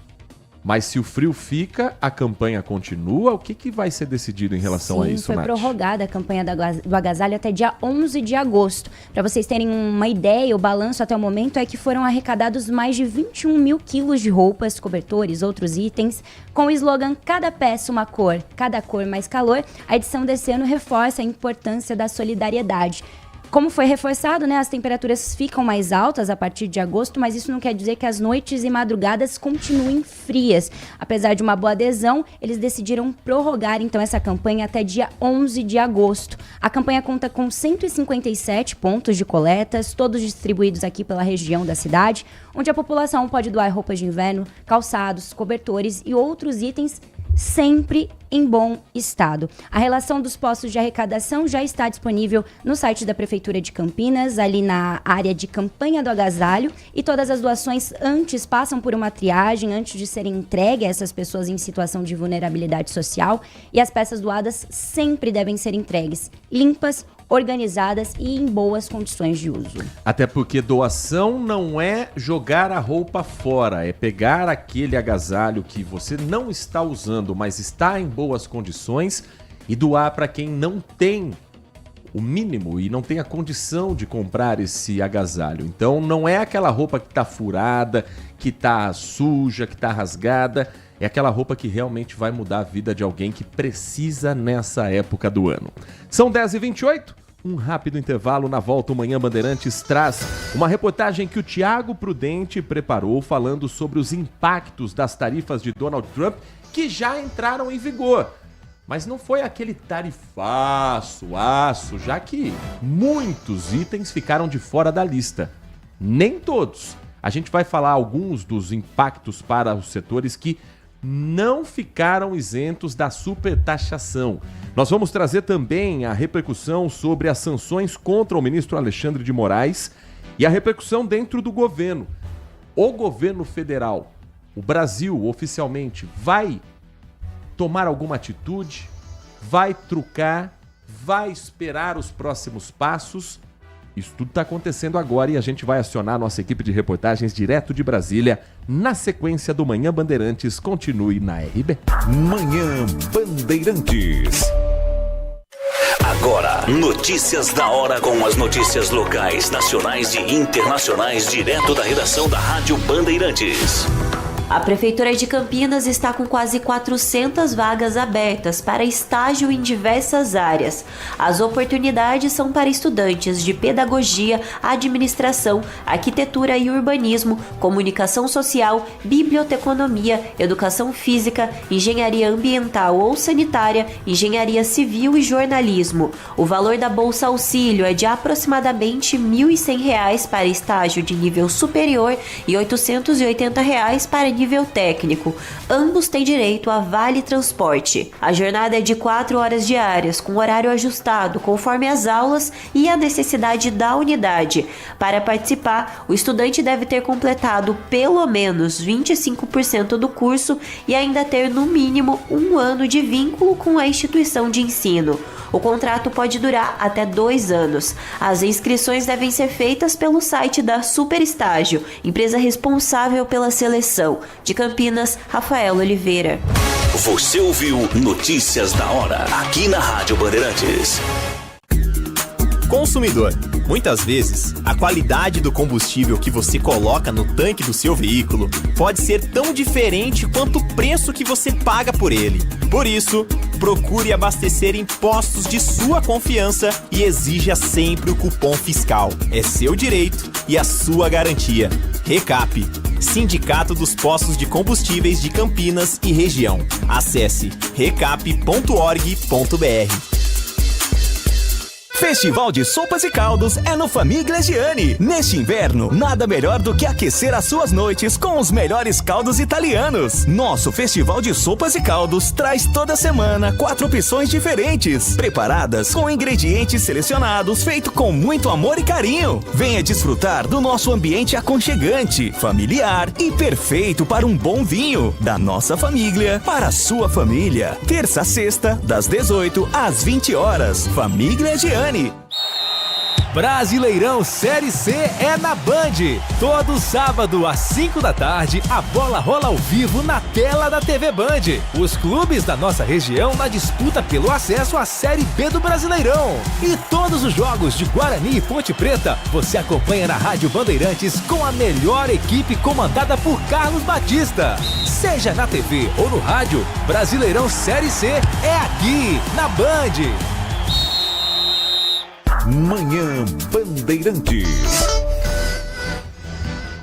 S8: Mas se o frio fica, a campanha continua? O que vai ser decidido em relação a isso,
S11: Nath? Foi prorrogada a campanha do agasalho até dia 11 de agosto. Para vocês terem uma ideia, o balanço até o momento é que foram arrecadados mais de 21 mil quilos de roupas, cobertores, outros itens. Com o slogan Cada peça uma cor, cada cor mais calor, a edição desse ano reforça a importância da solidariedade. Como foi reforçado, né, as temperaturas ficam mais altas a partir de agosto, mas isso não quer dizer que as noites e madrugadas continuem frias. Apesar de uma boa adesão, eles decidiram prorrogar então essa campanha até dia 11 de agosto. A campanha conta com 157 pontos de coletas, todos distribuídos aqui pela região da cidade, onde a população pode doar roupas de inverno, calçados, cobertores e outros itens sempre em bom estado. A relação dos postos de arrecadação já está disponível no site da Prefeitura de Campinas, ali na área de campanha do agasalho, e todas as doações antes passam por uma triagem antes de serem entregues a essas pessoas em situação de vulnerabilidade social, e as peças doadas sempre devem ser entregues limpas, organizadas e em boas condições de uso.
S8: Até porque doação não é jogar a roupa fora, é pegar aquele agasalho que você não está usando, mas está em boas condições e doar para quem não tem o mínimo e não tem a condição de comprar esse agasalho. Então não é aquela roupa que está furada, que está suja, que está rasgada, é aquela roupa que realmente vai mudar a vida de alguém que precisa nessa época do ano. São 10h28, um rápido intervalo. Na volta, o Manhã Bandeirantes traz uma reportagem que o Tiago Prudente preparou falando sobre os impactos das tarifas de Donald Trump que já entraram em vigor. Mas não foi aquele tarifaço, já que muitos itens ficaram de fora da lista. Nem todos. A gente vai falar alguns dos impactos para os setores que não ficaram isentos da supertaxação. Nós vamos trazer também a repercussão sobre as sanções contra o ministro Alexandre de Moraes e a repercussão dentro do governo. O governo federal, o Brasil oficialmente, vai tomar alguma atitude? Vai trucar? Vai esperar os próximos passos? Isso tudo está acontecendo agora e a gente vai acionar a nossa equipe de reportagens direto de Brasília na sequência do Manhã Bandeirantes. Continue na RB.
S4: Manhã Bandeirantes.
S5: Agora, notícias da hora com as notícias locais, nacionais e internacionais direto da redação da Rádio Bandeirantes.
S12: A Prefeitura de Campinas está com quase 400 vagas abertas para estágio em diversas áreas. As oportunidades são para estudantes de pedagogia, administração, arquitetura e urbanismo, comunicação social, biblioteconomia, educação física, engenharia ambiental ou sanitária, engenharia civil e jornalismo. O valor da Bolsa Auxílio é de aproximadamente R$ 1.100 para estágio de nível superior e R$ 880 para nível técnico. Ambos têm direito a vale transporte. A jornada é de 4 horas diárias, com horário ajustado conforme as aulas e a necessidade da unidade. Para participar, o estudante deve ter completado pelo menos 25% do curso e ainda ter no mínimo 1 ano de vínculo com a instituição de ensino. O contrato pode durar até 2 anos. As inscrições devem ser feitas pelo site da Superestágio, empresa responsável pela seleção. De Campinas, Rafael Oliveira.
S5: Você ouviu Notícias da Hora, aqui na Rádio Bandeirantes.
S13: consumidor. Muitas vezes, a qualidade do combustível que você coloca no tanque do seu veículo pode ser tão diferente quanto o preço que você paga por ele. Por isso, procure abastecer em postos de sua confiança e exija sempre o cupom fiscal. É seu direito e a sua garantia. Recap, Sindicato dos Postos de Combustíveis de Campinas e Região. Acesse recap.org.br.
S14: Festival de Sopas e Caldos é no Família Gianni. Neste inverno, nada melhor do que aquecer as suas noites com os melhores caldos italianos. Nosso Festival de Sopas e Caldos traz toda semana 4 opções diferentes, preparadas com ingredientes selecionados, feito com muito amor e carinho. Venha desfrutar do nosso ambiente aconchegante, familiar e perfeito para um bom vinho. Da nossa família para a sua família. Terça a sexta, das 18 às 20 horas. Família Gianni.
S6: Brasileirão Série C é na Band. Todo sábado às 5 da tarde, a bola rola ao vivo na tela da TV Band. Os clubes da nossa região na disputa pelo acesso à Série B do Brasileirão. E todos os jogos de Guarani e Ponte Preta você acompanha na Rádio Bandeirantes com a melhor equipe comandada por Carlos Batista. Seja na TV ou no rádio, Brasileirão Série C é aqui, na Band.
S4: Manhã Bandeirantes.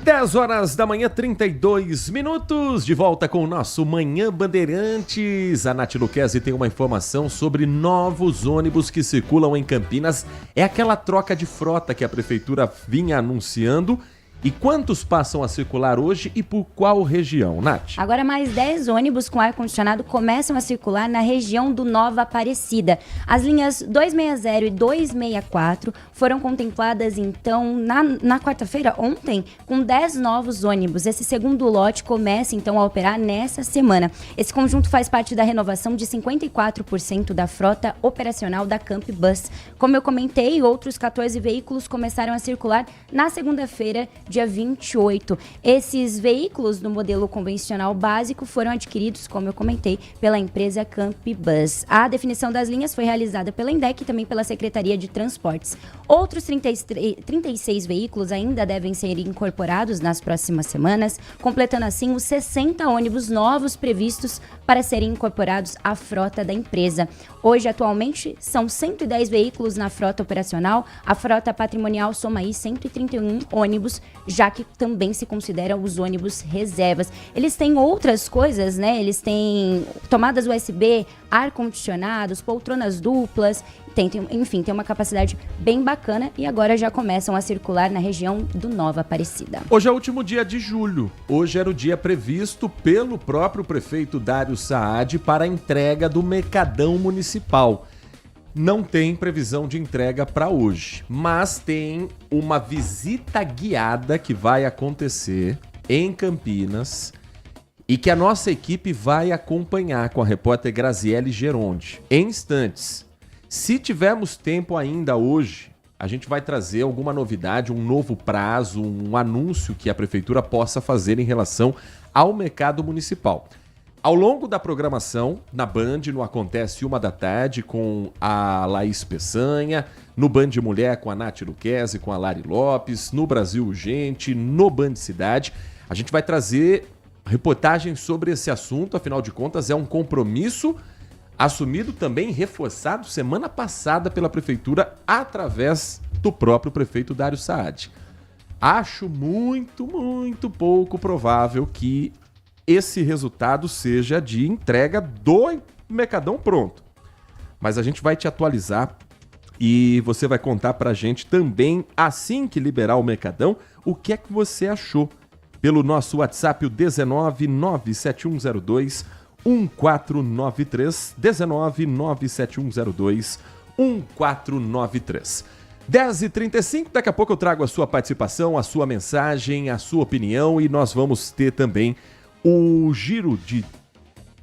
S8: 10 horas da manhã, 32 minutos, de volta com o nosso Manhã Bandeirantes. A Nath Luquezzi tem uma informação sobre novos ônibus que circulam em Campinas. É aquela troca de frota que a prefeitura vinha anunciando. E quantos passam a circular hoje e por qual região, Nath?
S11: Agora mais 10 ônibus com ar-condicionado começam a circular na região do Nova Aparecida. As linhas 260 e 264 foram contempladas, então, na quarta-feira, ontem, com 10 novos ônibus. Esse segundo lote começa, então, a operar nessa semana. Esse conjunto faz parte da renovação de 54% da frota operacional da Camp Bus. Como eu comentei, outros 14 veículos começaram a circular na segunda-feira, dia 28. Esses veículos do modelo convencional básico foram adquiridos, como eu comentei, pela empresa Camp Bus. A definição das linhas foi realizada pela INDEC e também pela Secretaria de Transportes. Outros 36 veículos ainda devem ser incorporados nas próximas semanas, completando assim os 60 ônibus novos previstos para serem incorporados à frota da empresa. Hoje, atualmente, são 110 veículos na frota operacional. A frota patrimonial soma aí 131 ônibus, já que também se consideram os ônibus reservas. Eles têm outras coisas, né? Eles têm tomadas USB, ar-condicionados, poltronas duplas, enfim, tem uma capacidade bem bacana e agora já começam a circular na região do Nova Aparecida.
S8: Hoje é o último dia de julho. Hoje era o dia previsto pelo próprio prefeito Dário Saad para a entrega do Mercadão Municipal. Não tem previsão de entrega para hoje, mas tem uma visita guiada que vai acontecer em Campinas e que a nossa equipe vai acompanhar com a repórter Graziele Geronde em instantes. Se tivermos tempo ainda hoje, a gente vai trazer alguma novidade, um novo prazo, um anúncio que a prefeitura possa fazer em relação ao mercado municipal. Ao longo da programação, na Band, no Acontece 1 da tarde, com a Laís Peçanha, no Band Mulher com a Nath Luquezzi, com a Lari Lopes, no Brasil Urgente, no Band Cidade, a gente vai trazer reportagens sobre esse assunto, afinal de contas é um compromisso assumido também, reforçado semana passada pela prefeitura através do próprio prefeito Dário Saad. Acho muito pouco provável que esse resultado seja de entrega do Mercadão pronto. Mas a gente vai te atualizar e você vai contar pra gente também, assim que liberar o Mercadão, o que é que você achou. Pelo nosso WhatsApp, o 1997102 1493, 1997102 1493. 10h35, daqui a pouco eu trago a sua participação, a sua mensagem, a sua opinião e nós vamos ter também o giro de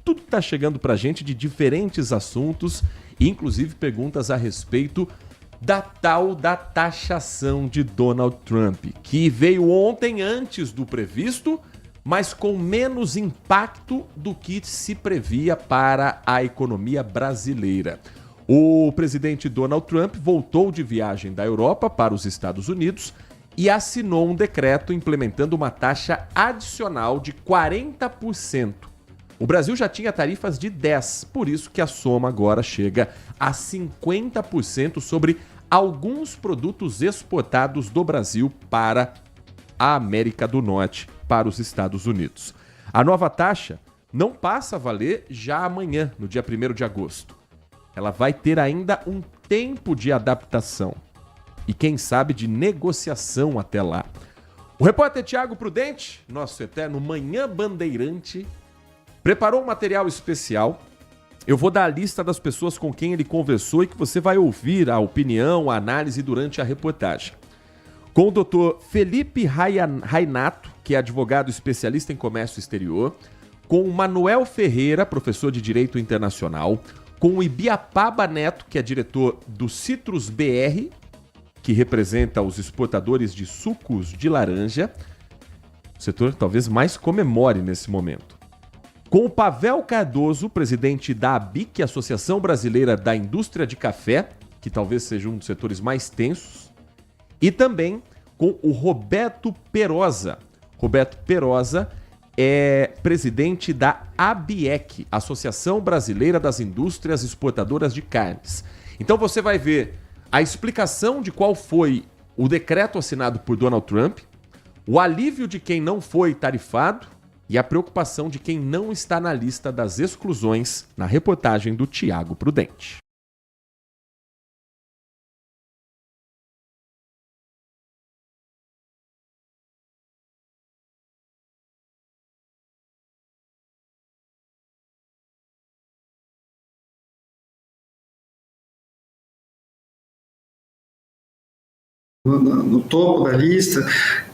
S8: tudo que está chegando pra gente de diferentes assuntos, inclusive perguntas a respeito da tal da taxação de Donald Trump, que veio ontem antes do previsto, mas com menos impacto do que se previa para a economia brasileira. O presidente Donald Trump voltou de viagem da Europa para os Estados Unidos e assinou um decreto implementando uma taxa adicional de 40%. O Brasil já tinha tarifas de 10%, por isso que a soma agora chega a 50% sobre alguns produtos exportados do Brasil para a América do Norte, para os Estados Unidos. A nova taxa não passa a valer já amanhã, no dia 1º de agosto. Ela vai ter ainda um tempo de adaptação e, quem sabe, de negociação até lá. O repórter Thiago Prudente, nosso eterno Manhã Bandeirante, preparou um material especial. Eu vou dar a lista das pessoas com quem ele conversou e que você vai ouvir a opinião, a análise durante a reportagem. Com o Dr. Felipe Rainato, que é advogado especialista em comércio exterior, com o Manuel Ferreira, professor de Direito Internacional, com o Ibiapaba Neto, que é diretor do Citrus BR, que representa os exportadores de sucos de laranja, o setor talvez mais comemore nesse momento. Com o Pavel Cardoso, presidente da ABIC, Associação Brasileira da Indústria de Café, que talvez seja um dos setores mais tensos, e também com o Roberto Perosa. Roberto Perosa é presidente da ABIEC, Associação Brasileira das Indústrias Exportadoras de Carnes. Então você vai ver a explicação de qual foi o decreto assinado por Donald Trump, o alívio de quem não foi tarifado e a preocupação de quem não está na lista das exclusões na reportagem do Thiago Prudente.
S15: No topo da lista,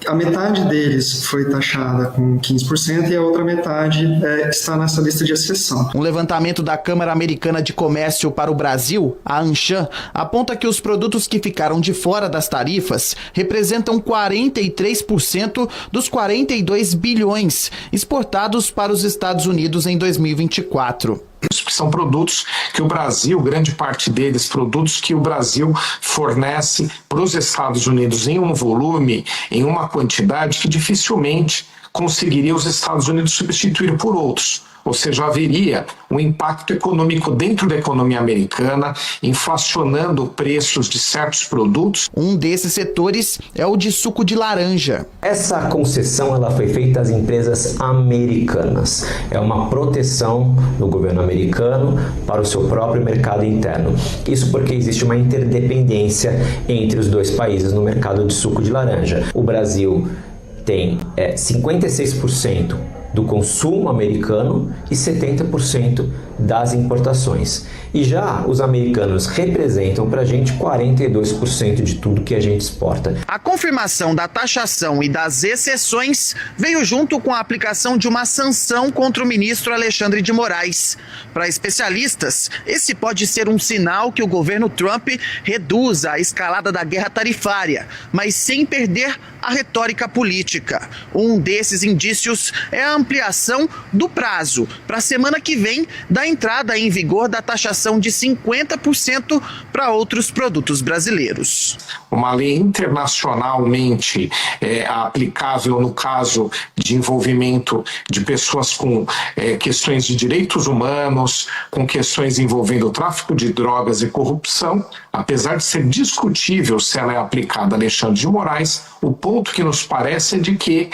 S15: a metade deles foi taxada com 15% e a outra metade está nessa lista de exceção.
S16: Um levantamento da Câmara Americana de Comércio para o Brasil, a ANCHAM, aponta que os produtos que ficaram de fora das tarifas representam 43% dos 42 bilhões exportados para os Estados Unidos em 2024.
S17: São produtos que o Brasil, grande parte deles, produtos que o Brasil fornece para os Estados Unidos em um volume, em uma quantidade que dificilmente conseguiria os Estados Unidos substituir por outros. Ou seja, haveria um impacto econômico dentro da economia americana, inflacionando preços de certos produtos.
S16: Um desses setores é o de suco de laranja.
S18: Essa concessão ela foi feita às empresas americanas. É uma proteção do governo americano para o seu próprio mercado interno. Isso porque existe uma interdependência entre os dois países no mercado de suco de laranja. O Brasil tem 56% do consumo americano e 70% das importações. E já os americanos representam para a gente 42% de tudo que a gente exporta.
S16: A confirmação da taxação e das exceções veio junto com a aplicação de uma sanção contra o ministro Alexandre de Moraes. Para especialistas, esse pode ser um sinal que o governo Trump reduza a escalada da guerra tarifária, mas sem perder a retórica política. Um desses indícios é a ampliação do prazo para a semana que vem da entrada em vigor da taxação de 50% para outros produtos brasileiros.
S17: Uma lei internacionalmente aplicável no caso de envolvimento de pessoas com questões de direitos humanos, com questões envolvendo tráfico de drogas e corrupção, apesar de ser discutível se ela é aplicada a Alexandre de Moraes, o ponto que nos parece é de que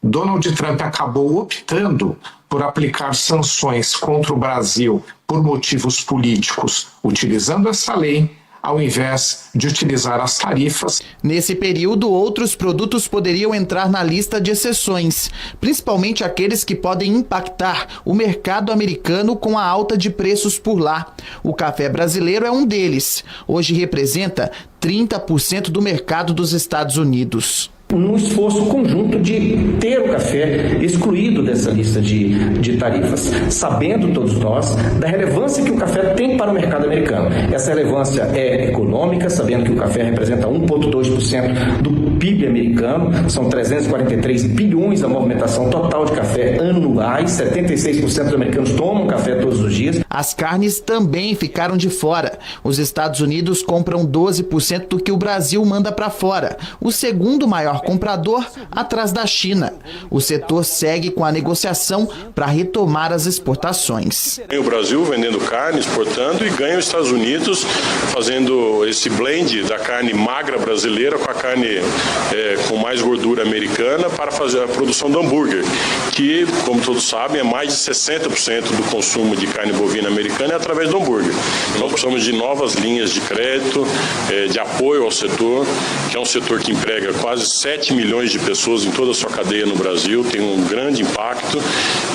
S17: Donald Trump acabou optando por aplicar sanções contra o Brasil por motivos políticos, utilizando essa lei, ao invés de utilizar as tarifas.
S16: Nesse período, outros produtos poderiam entrar na lista de exceções, principalmente aqueles que podem impactar o mercado americano com a alta de preços por lá. O café brasileiro é um deles. Hoje representa 30% do mercado dos Estados Unidos.
S19: Num esforço conjunto de ter o café excluído dessa lista de tarifas, sabendo todos nós da relevância que o café tem para o mercado americano. Essa relevância é econômica, sabendo que o café representa 1,2% do PIB americano, são 343 bilhões a movimentação total de café anuais, 76% dos americanos tomam café todos os dias.
S16: As carnes também ficaram de fora. Os Estados Unidos compram 12% do que o Brasil manda para fora, o segundo maior comprador atrás da China. O setor segue com a negociação para retomar as exportações.
S20: O Brasil vendendo carne, exportando, e ganha os Estados Unidos fazendo esse blend da carne magra brasileira com a carne com mais gordura americana para fazer a produção do hambúrguer, que, como todos sabem, é mais de 60% do consumo de carne bovina americana é através do hambúrguer. Nós precisamos de novas linhas de crédito, de apoio ao setor, que é um setor que emprega quase 7 milhões de pessoas em toda a sua cadeia no Brasil, tem um grande impacto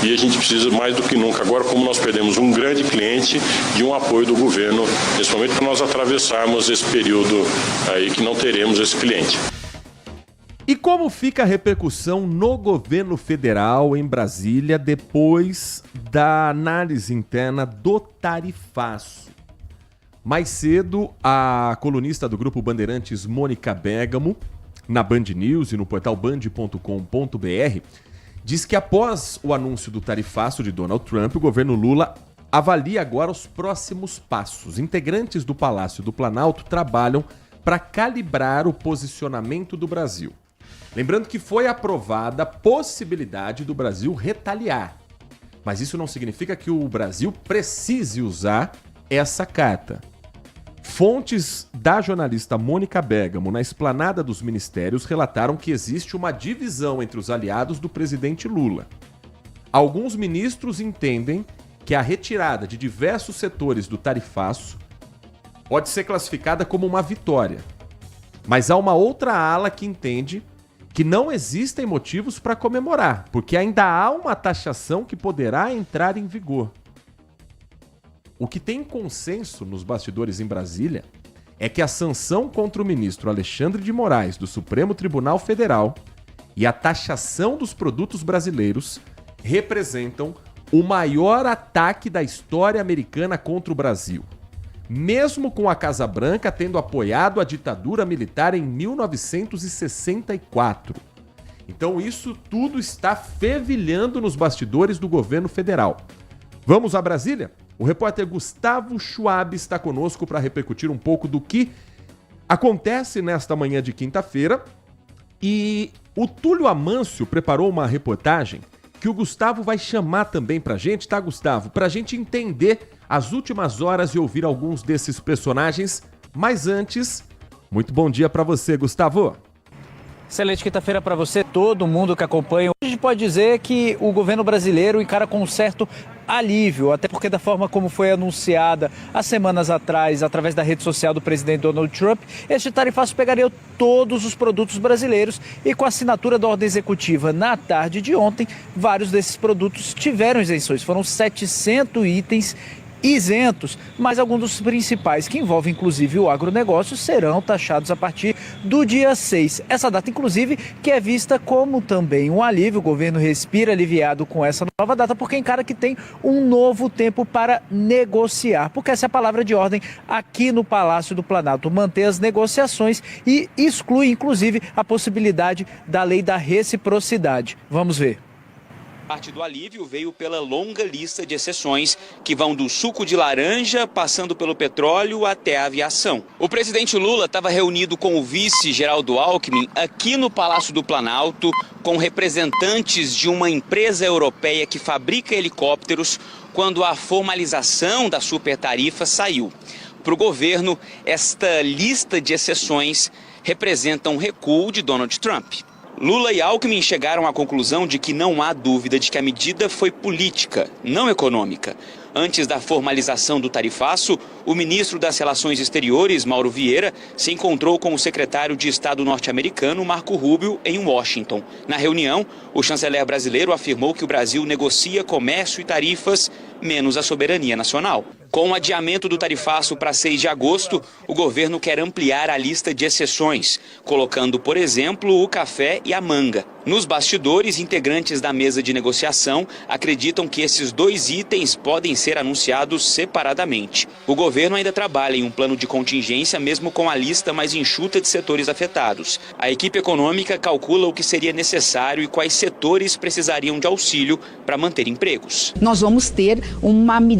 S20: e a gente precisa mais do que nunca, agora como nós perdemos um grande cliente, de um apoio do governo, principalmente para nós atravessarmos esse período aí que não teremos esse cliente.
S8: E como fica a repercussão no governo federal em Brasília depois da análise interna do tarifaço? Mais cedo, a colunista do Grupo Bandeirantes, Mônica Bergamo, na Band News e no portal band.com.br, diz que após o anúncio do tarifaço de Donald Trump, o governo Lula avalia agora os próximos passos. Integrantes do Palácio do Planalto trabalham para calibrar o posicionamento do Brasil. Lembrando que foi aprovada a possibilidade do Brasil retaliar. Mas isso não significa que o Brasil precise usar essa carta. Fontes da jornalista Mônica Bergamo na esplanada dos ministérios relataram que existe uma divisão entre os aliados do presidente Lula. Alguns ministros entendem que a retirada de diversos setores do tarifaço pode ser classificada como uma vitória. Mas há uma outra ala que entende que não existem motivos para comemorar, porque ainda há uma taxação que poderá entrar em vigor. O que tem consenso nos bastidores em Brasília é que a sanção contra o ministro Alexandre de Moraes do Supremo Tribunal Federal e a taxação dos produtos brasileiros representam o maior ataque da história americana contra o Brasil, mesmo com a Casa Branca tendo apoiado a ditadura militar em 1964. Então isso tudo está fervilhando nos bastidores do governo federal. Vamos a Brasília? O repórter Gustavo Schwab está conosco para repercutir um pouco do que acontece nesta manhã de quinta-feira. E o Túlio Amâncio preparou uma reportagem que o Gustavo vai chamar também para a gente, tá, Gustavo? Para a gente entender as últimas horas e ouvir alguns desses personagens. Mas antes, muito bom dia para você, Gustavo.
S21: Excelente quinta-feira para você, todo mundo que acompanha. A gente pode dizer que o governo brasileiro encara com um certo alívio, até porque da forma como foi anunciada há semanas atrás, através da rede social do presidente Donald Trump, este tarifaço pegaria todos os produtos brasileiros e com a assinatura da ordem executiva na tarde de ontem, vários desses produtos tiveram isenções. Foram 700 itens isentos, mas alguns dos principais, que envolvem inclusive o agronegócio, serão taxados a partir do dia 6. Essa data, inclusive, que é vista como também um alívio. O governo respira aliviado com essa nova data, porque encara que tem um novo tempo para negociar, porque essa é a palavra de ordem aqui no Palácio do Planalto, manter as negociações e exclui, inclusive, a possibilidade da lei da reciprocidade. Vamos ver.
S22: Parte do alívio veio pela longa lista de exceções que vão do suco de laranja, passando pelo petróleo até a aviação. O presidente Lula estava reunido com o vice Geraldo Alckmin aqui no Palácio do Planalto, com representantes de uma empresa europeia que fabrica helicópteros, quando a formalização da supertarifa saiu. Para o governo, esta lista de exceções representa um recuo de Donald Trump. Lula e Alckmin chegaram à conclusão de que não há dúvida de que a medida foi política, não econômica. Antes da formalização do tarifaço, o ministro das Relações Exteriores, Mauro Vieira, se encontrou com o secretário de Estado norte-americano, Marco Rubio, em Washington. Na reunião, o chanceler brasileiro afirmou que o Brasil negocia comércio e tarifas, menos a soberania nacional. Com o adiamento do tarifaço para 6 de agosto, o governo quer ampliar a lista de exceções, colocando, por exemplo, o café e a manga. Nos bastidores, integrantes da mesa de negociação acreditam que esses 2 itens podem ser anunciados separadamente. O governo ainda trabalha em um plano de contingência, mesmo com a lista mais enxuta de setores afetados. A equipe econômica calcula o que seria necessário e quais setores precisariam de auxílio para manter empregos.
S1: Nós vamos ter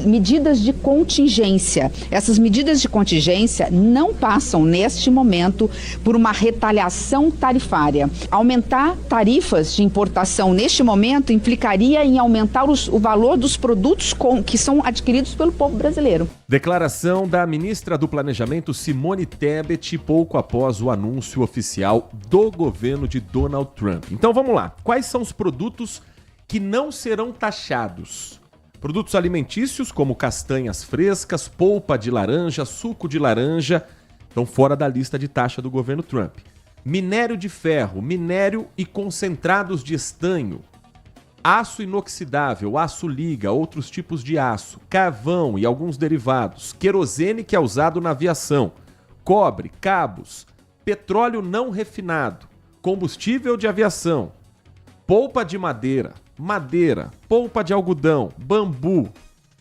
S1: medidas de contingência. Essas medidas de contingência não passam, neste momento, por uma retaliação tarifária. Aumentar tarifas de importação neste momento implicaria em aumentar o valor dos produtos que são adquiridos pelo povo brasileiro.
S8: Declaração da ministra do Planejamento, Simone Tebet, pouco após o anúncio oficial do governo de Donald Trump. Então vamos lá. Quais são os produtos que não serão taxados? Produtos alimentícios como castanhas frescas, polpa de laranja, suco de laranja, estão fora da lista de taxa do governo Trump. Minério de ferro, minério e concentrados de estanho, aço inoxidável, aço liga, outros tipos de aço, carvão e alguns derivados, querosene que é usado na aviação, cobre, cabos, petróleo não refinado, combustível de aviação, polpa de madeira, polpa de algodão, bambu,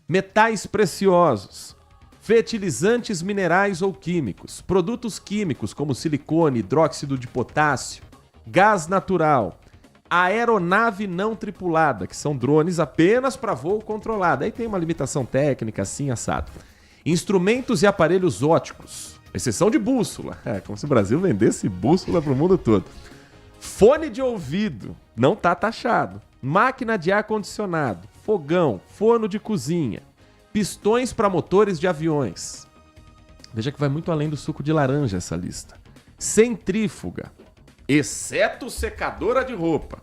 S8: metais preciosos, fertilizantes minerais ou químicos, produtos químicos como silicone, hidróxido de potássio, gás natural, aeronave não tripulada, que são drones apenas para voo controlado. Aí tem uma limitação técnica, assim, assado. Instrumentos e aparelhos óticos, exceção de bússola. É como se o Brasil vendesse bússola para o mundo todo. Fone de ouvido, não está taxado. Máquina de ar-condicionado, fogão, forno de cozinha, pistões para motores de aviões. Veja que vai muito além do suco de laranja essa lista. Centrífuga, exceto secadora de roupa.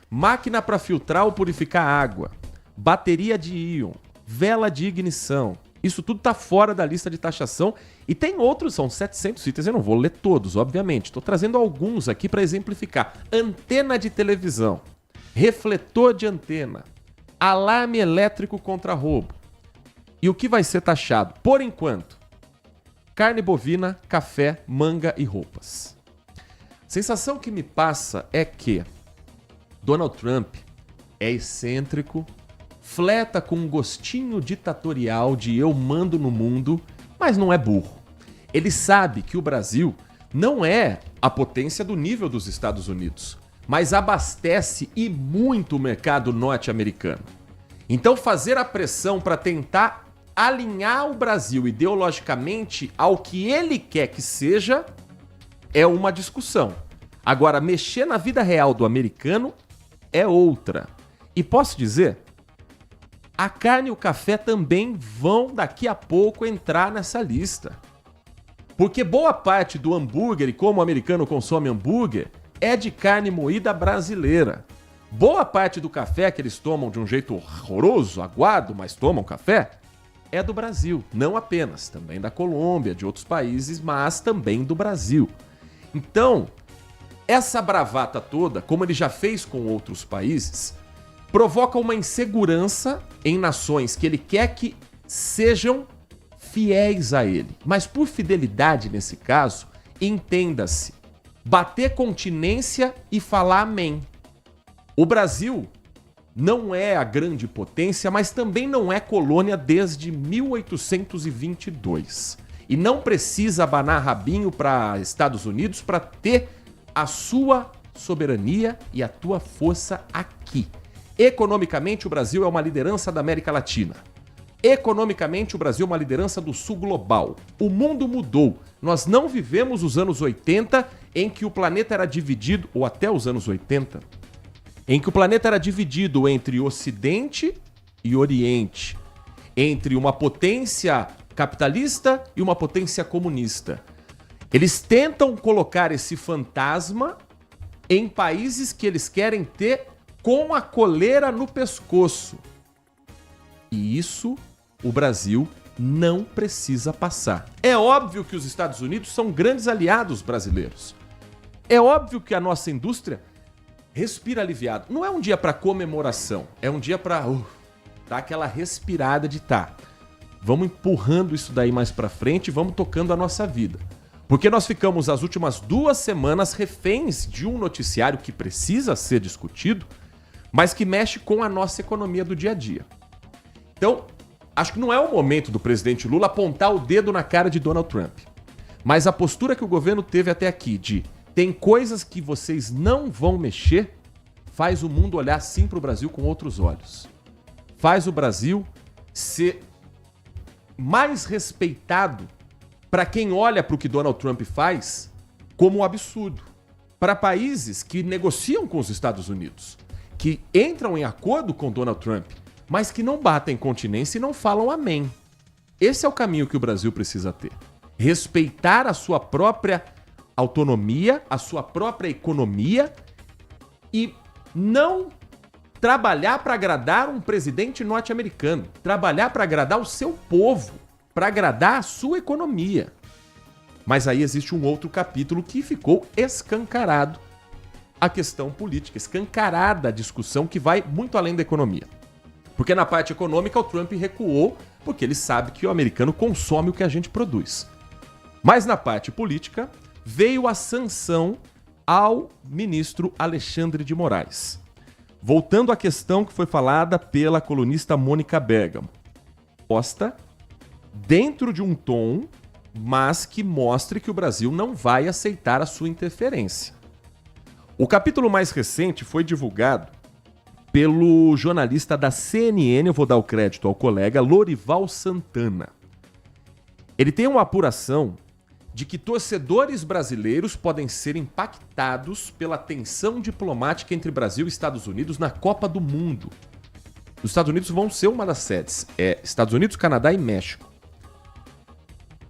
S8: Máquina para filtrar ou purificar água. Bateria de íon. Vela de ignição. Isso tudo está fora da lista de taxação. E tem outros, são 700 itens. Eu não vou ler todos, obviamente. Estou trazendo alguns aqui para exemplificar. Antena de televisão. Refletor de antena. Alarme elétrico contra roubo. E o que vai ser taxado? Por enquanto, carne bovina, café, manga e roupas. A sensação que me passa é que Donald Trump é excêntrico, fleta com um gostinho ditatorial de eu mando no mundo, mas não é burro. Ele sabe que o Brasil não é a potência do nível dos Estados Unidos, mas abastece e muito o mercado norte-americano. Então fazer a pressão para tentar alinhar o Brasil ideologicamente ao que ele quer que seja é uma discussão. Agora, mexer na vida real do americano é outra. E posso dizer, a carne e o café também vão daqui a pouco entrar nessa lista. Porque boa parte do hambúrguer e como o americano consome hambúrguer é de carne moída brasileira. Boa parte do café que eles tomam de um jeito horroroso, aguado, mas tomam café, é do Brasil. Não apenas, também da Colômbia, de outros países, mas também do Brasil. Então, essa bravata toda, como ele já fez com outros países, provoca uma insegurança em nações que ele quer que sejam fiéis a ele. Mas por fidelidade nesse caso, entenda-se, bater continência e falar amém. O Brasil não é a grande potência, mas também não é colônia desde 1822. E não precisa abanar rabinho para Estados Unidos para ter a sua soberania e a tua força aqui. Economicamente, o Brasil é uma liderança da América Latina. Economicamente, o Brasil é uma liderança do sul global. O mundo mudou. Nós não vivemos os anos 80 em que o planeta era dividido, ou até os anos 80, em que o planeta era dividido entre Ocidente e Oriente, entre uma potência capitalista e uma potência comunista. Eles tentam colocar esse fantasma em países que eles querem ter com a coleira no pescoço. E isso o Brasil não precisa passar. É óbvio que os Estados Unidos são grandes aliados brasileiros. É óbvio que a nossa indústria respira aliviado. Não é um dia para comemoração, é um dia para dar aquela respirada de vamos empurrando isso daí mais para frente e vamos tocando a nossa vida. Porque nós ficamos as últimas 2 semanas reféns de um noticiário que precisa ser discutido, mas que mexe com a nossa economia do dia a dia. Então, acho que não é o momento do presidente Lula apontar o dedo na cara de Donald Trump. Mas a postura que o governo teve até aqui de tem coisas que vocês não vão mexer, faz o mundo olhar sim para o Brasil com outros olhos. Faz o Brasil ser mais respeitado para quem olha para o que Donald Trump faz como um absurdo. Para países que negociam com os Estados Unidos, que entram em acordo com Donald Trump, mas que não batem continência e não falam amém. Esse é o caminho que o Brasil precisa ter. Respeitar a sua própria autonomia, a sua própria economia e não trabalhar para agradar um presidente norte-americano. Trabalhar para agradar o seu povo, para agradar a sua economia. Mas aí existe um outro capítulo que ficou escancarado. A questão política, escancarada a discussão que vai muito além da economia. Porque na parte econômica o Trump recuou porque ele sabe que o americano consome o que a gente produz. Mas na parte política veio a sanção ao ministro Alexandre de Moraes. Voltando à questão que foi falada pela colunista Mônica Bergamo. Posta dentro de um tom, mas que mostre que o Brasil não vai aceitar a sua interferência. O capítulo mais recente foi divulgado pelo jornalista da CNN, eu vou dar o crédito ao colega, Lorival Santana. Ele tem uma apuração de que torcedores brasileiros podem ser impactados pela tensão diplomática entre Brasil e Estados Unidos na Copa do Mundo. Os Estados Unidos vão ser uma das sedes. Estados Unidos, Canadá e México.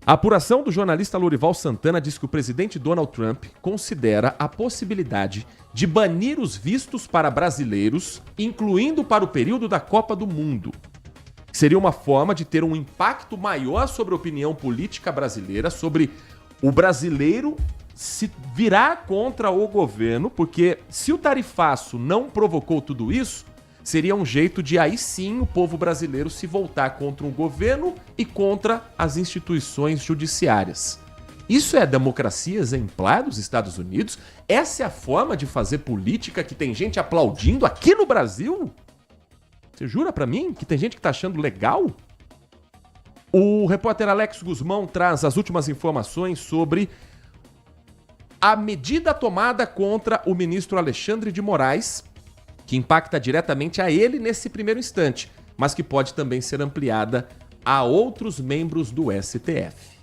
S8: A apuração do jornalista Lorival Santana diz que o presidente Donald Trump considera a possibilidade de banir os vistos para brasileiros, incluindo para o período da Copa do Mundo. Seria uma forma de ter um impacto maior sobre a opinião política brasileira, sobre o brasileiro se virar contra o governo, porque se o tarifaço não provocou tudo isso, seria um jeito de aí sim o povo brasileiro se voltar contra o governo e contra as instituições judiciárias. Isso é a democracia exemplar dos Estados Unidos? Essa é a forma de fazer política que tem gente aplaudindo aqui no Brasil? Você jura pra mim que tem gente que tá achando legal? O repórter Alex Guzmão traz as últimas informações sobre a medida tomada contra o ministro Alexandre de Moraes, que impacta diretamente a ele nesse primeiro instante, mas que pode também ser ampliada a outros membros do STF.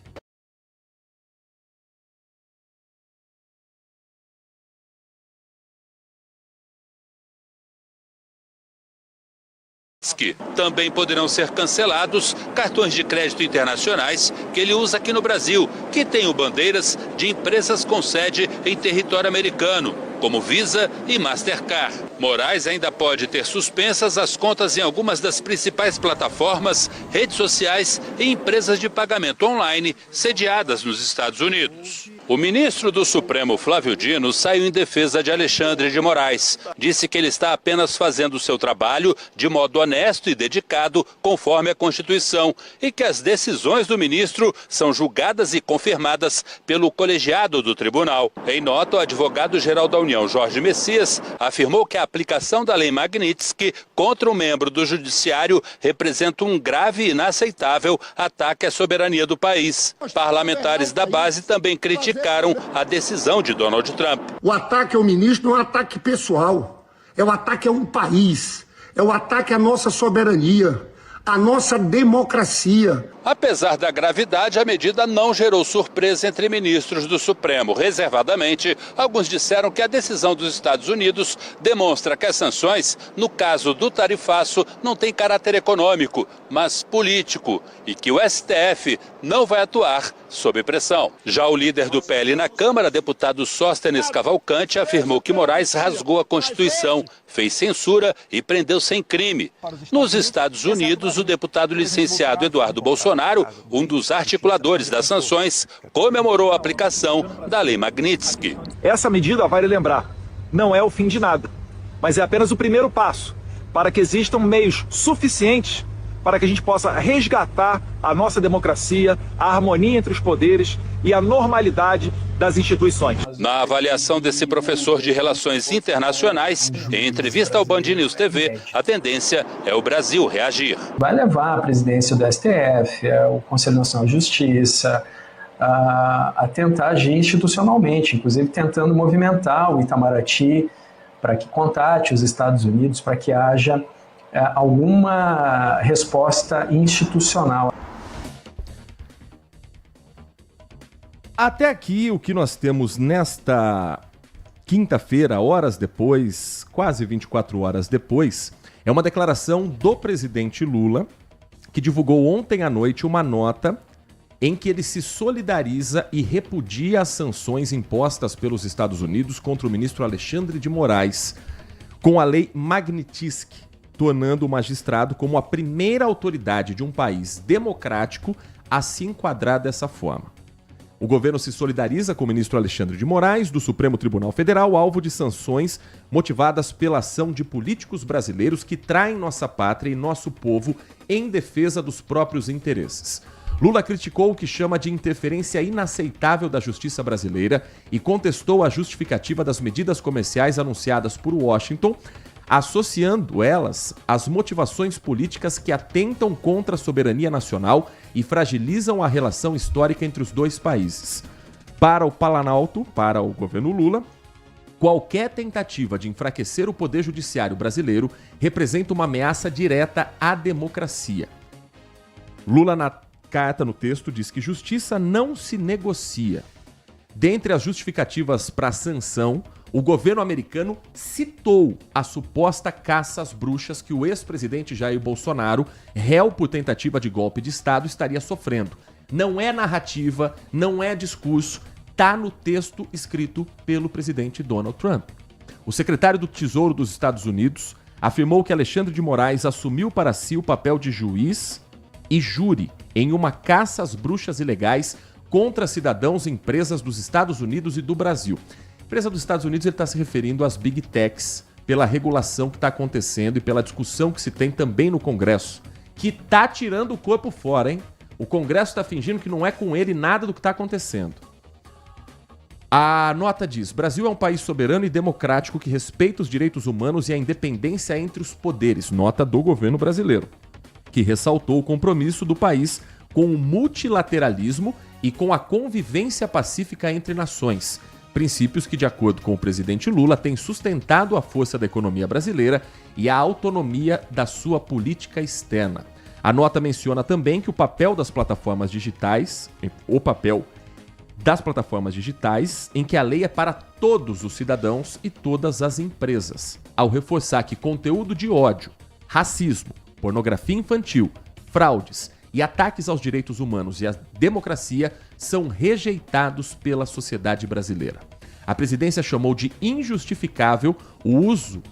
S2: Também poderão ser cancelados cartões de crédito internacionais que ele usa aqui no Brasil, que tenham bandeiras de empresas com sede em território americano, como Visa e Mastercard. Moraes ainda pode ter suspensas as contas em algumas das principais plataformas, redes sociais e empresas de pagamento online sediadas nos Estados Unidos. O ministro do Supremo, Flávio Dino, saiu em defesa de Alexandre de Moraes. Disse que ele está apenas fazendo o seu trabalho de modo honesto e dedicado, conforme a Constituição, e que as decisões do ministro são julgadas e confirmadas pelo colegiado do tribunal. Em nota, o advogado-geral da União, Jorge Messias, afirmou que a aplicação da Lei Magnitsky contra um membro do judiciário representa um grave e inaceitável ataque à soberania do país. Parlamentares da base também criticaram a decisão de Donald Trump.
S3: O ataque ao ministro não é um ataque pessoal, é um ataque a um país, é um ataque à nossa soberania, à nossa democracia.
S2: Apesar da gravidade, a medida não gerou surpresa entre ministros do Supremo. Reservadamente, alguns disseram que a decisão dos Estados Unidos demonstra que as sanções, no caso do tarifaço, não têm caráter econômico, mas político, e que o STF não vai atuar sob pressão. Já o líder do PL na Câmara, deputado Sóstenes Cavalcante, afirmou que Moraes rasgou a Constituição, fez censura e prendeu sem crime. Nos Estados Unidos, o deputado licenciado Eduardo Bolsonaro, um dos articuladores das sanções, comemorou a aplicação da Lei Magnitsky.
S23: Essa medida, vale lembrar, não é o fim de nada, mas é apenas o primeiro passo para que existam meios suficientes para que a gente possa resgatar a nossa democracia, a harmonia entre os poderes e a normalidade das instituições.
S2: Na avaliação desse professor de Relações Internacionais, em entrevista ao Band News TV, a tendência é o Brasil reagir.
S7: Vai levar a presidência do STF, o Conselho Nacional de Justiça, a tentar agir institucionalmente, inclusive tentando movimentar o Itamaraty para que contate os Estados Unidos, para que haja alguma resposta institucional.
S8: Até aqui, o que nós temos nesta quinta-feira, horas depois, quase 24 horas depois, é uma declaração do presidente Lula, que divulgou ontem à noite uma nota em que ele se solidariza e repudia as sanções impostas pelos Estados Unidos contra o ministro Alexandre de Moraes, com a lei Magnitsky, tornando o magistrado como a primeira autoridade de um país democrático a se enquadrar dessa forma. O governo se solidariza com o ministro Alexandre de Moraes, do Supremo Tribunal Federal, alvo de sanções motivadas pela ação de políticos brasileiros que traem nossa pátria e nosso povo em defesa dos próprios interesses. Lula criticou o que chama de interferência inaceitável da justiça brasileira e contestou a justificativa das medidas comerciais anunciadas por Washington, associando elas às motivações políticas que atentam contra a soberania nacional e fragilizam a relação histórica entre os dois países. Para o Planalto, para o governo Lula, qualquer tentativa de enfraquecer o poder judiciário brasileiro representa uma ameaça direta à democracia. Lula, na carta, no texto, diz que justiça não se negocia. Dentre as justificativas para a sanção, o governo americano citou a suposta caça às bruxas que o ex-presidente Jair Bolsonaro, réu por tentativa de golpe de Estado, estaria sofrendo. Não é narrativa, não é discurso, está no texto escrito pelo presidente Donald Trump. O secretário do Tesouro dos Estados Unidos afirmou que Alexandre de Moraes assumiu para si o papel de juiz e júri em uma caça às bruxas ilegais contra cidadãos e empresas dos Estados Unidos e do Brasil. Empresa dos Estados Unidos, ele está se referindo às Big Techs, pela regulação que está acontecendo e pela discussão que se tem também no Congresso, que está tirando o corpo fora, hein? O Congresso está fingindo que não é com ele nada do que está acontecendo. A nota diz: Brasil é um país soberano e democrático que respeita os direitos humanos e a independência entre os poderes. Nota do governo brasileiro, que ressaltou o compromisso do país com o multilateralismo e com a convivência pacífica entre nações. Princípios que, de acordo com o presidente Lula, têm sustentado a força da economia brasileira e a autonomia da sua política externa. A nota menciona também que o papel das plataformas digitais, em que a lei é para todos os cidadãos e todas as empresas, ao reforçar que conteúdo de ódio, racismo, pornografia infantil, fraudes e ataques aos direitos humanos e à democracia são rejeitados pela sociedade brasileira. A presidência chamou de injustificável o uso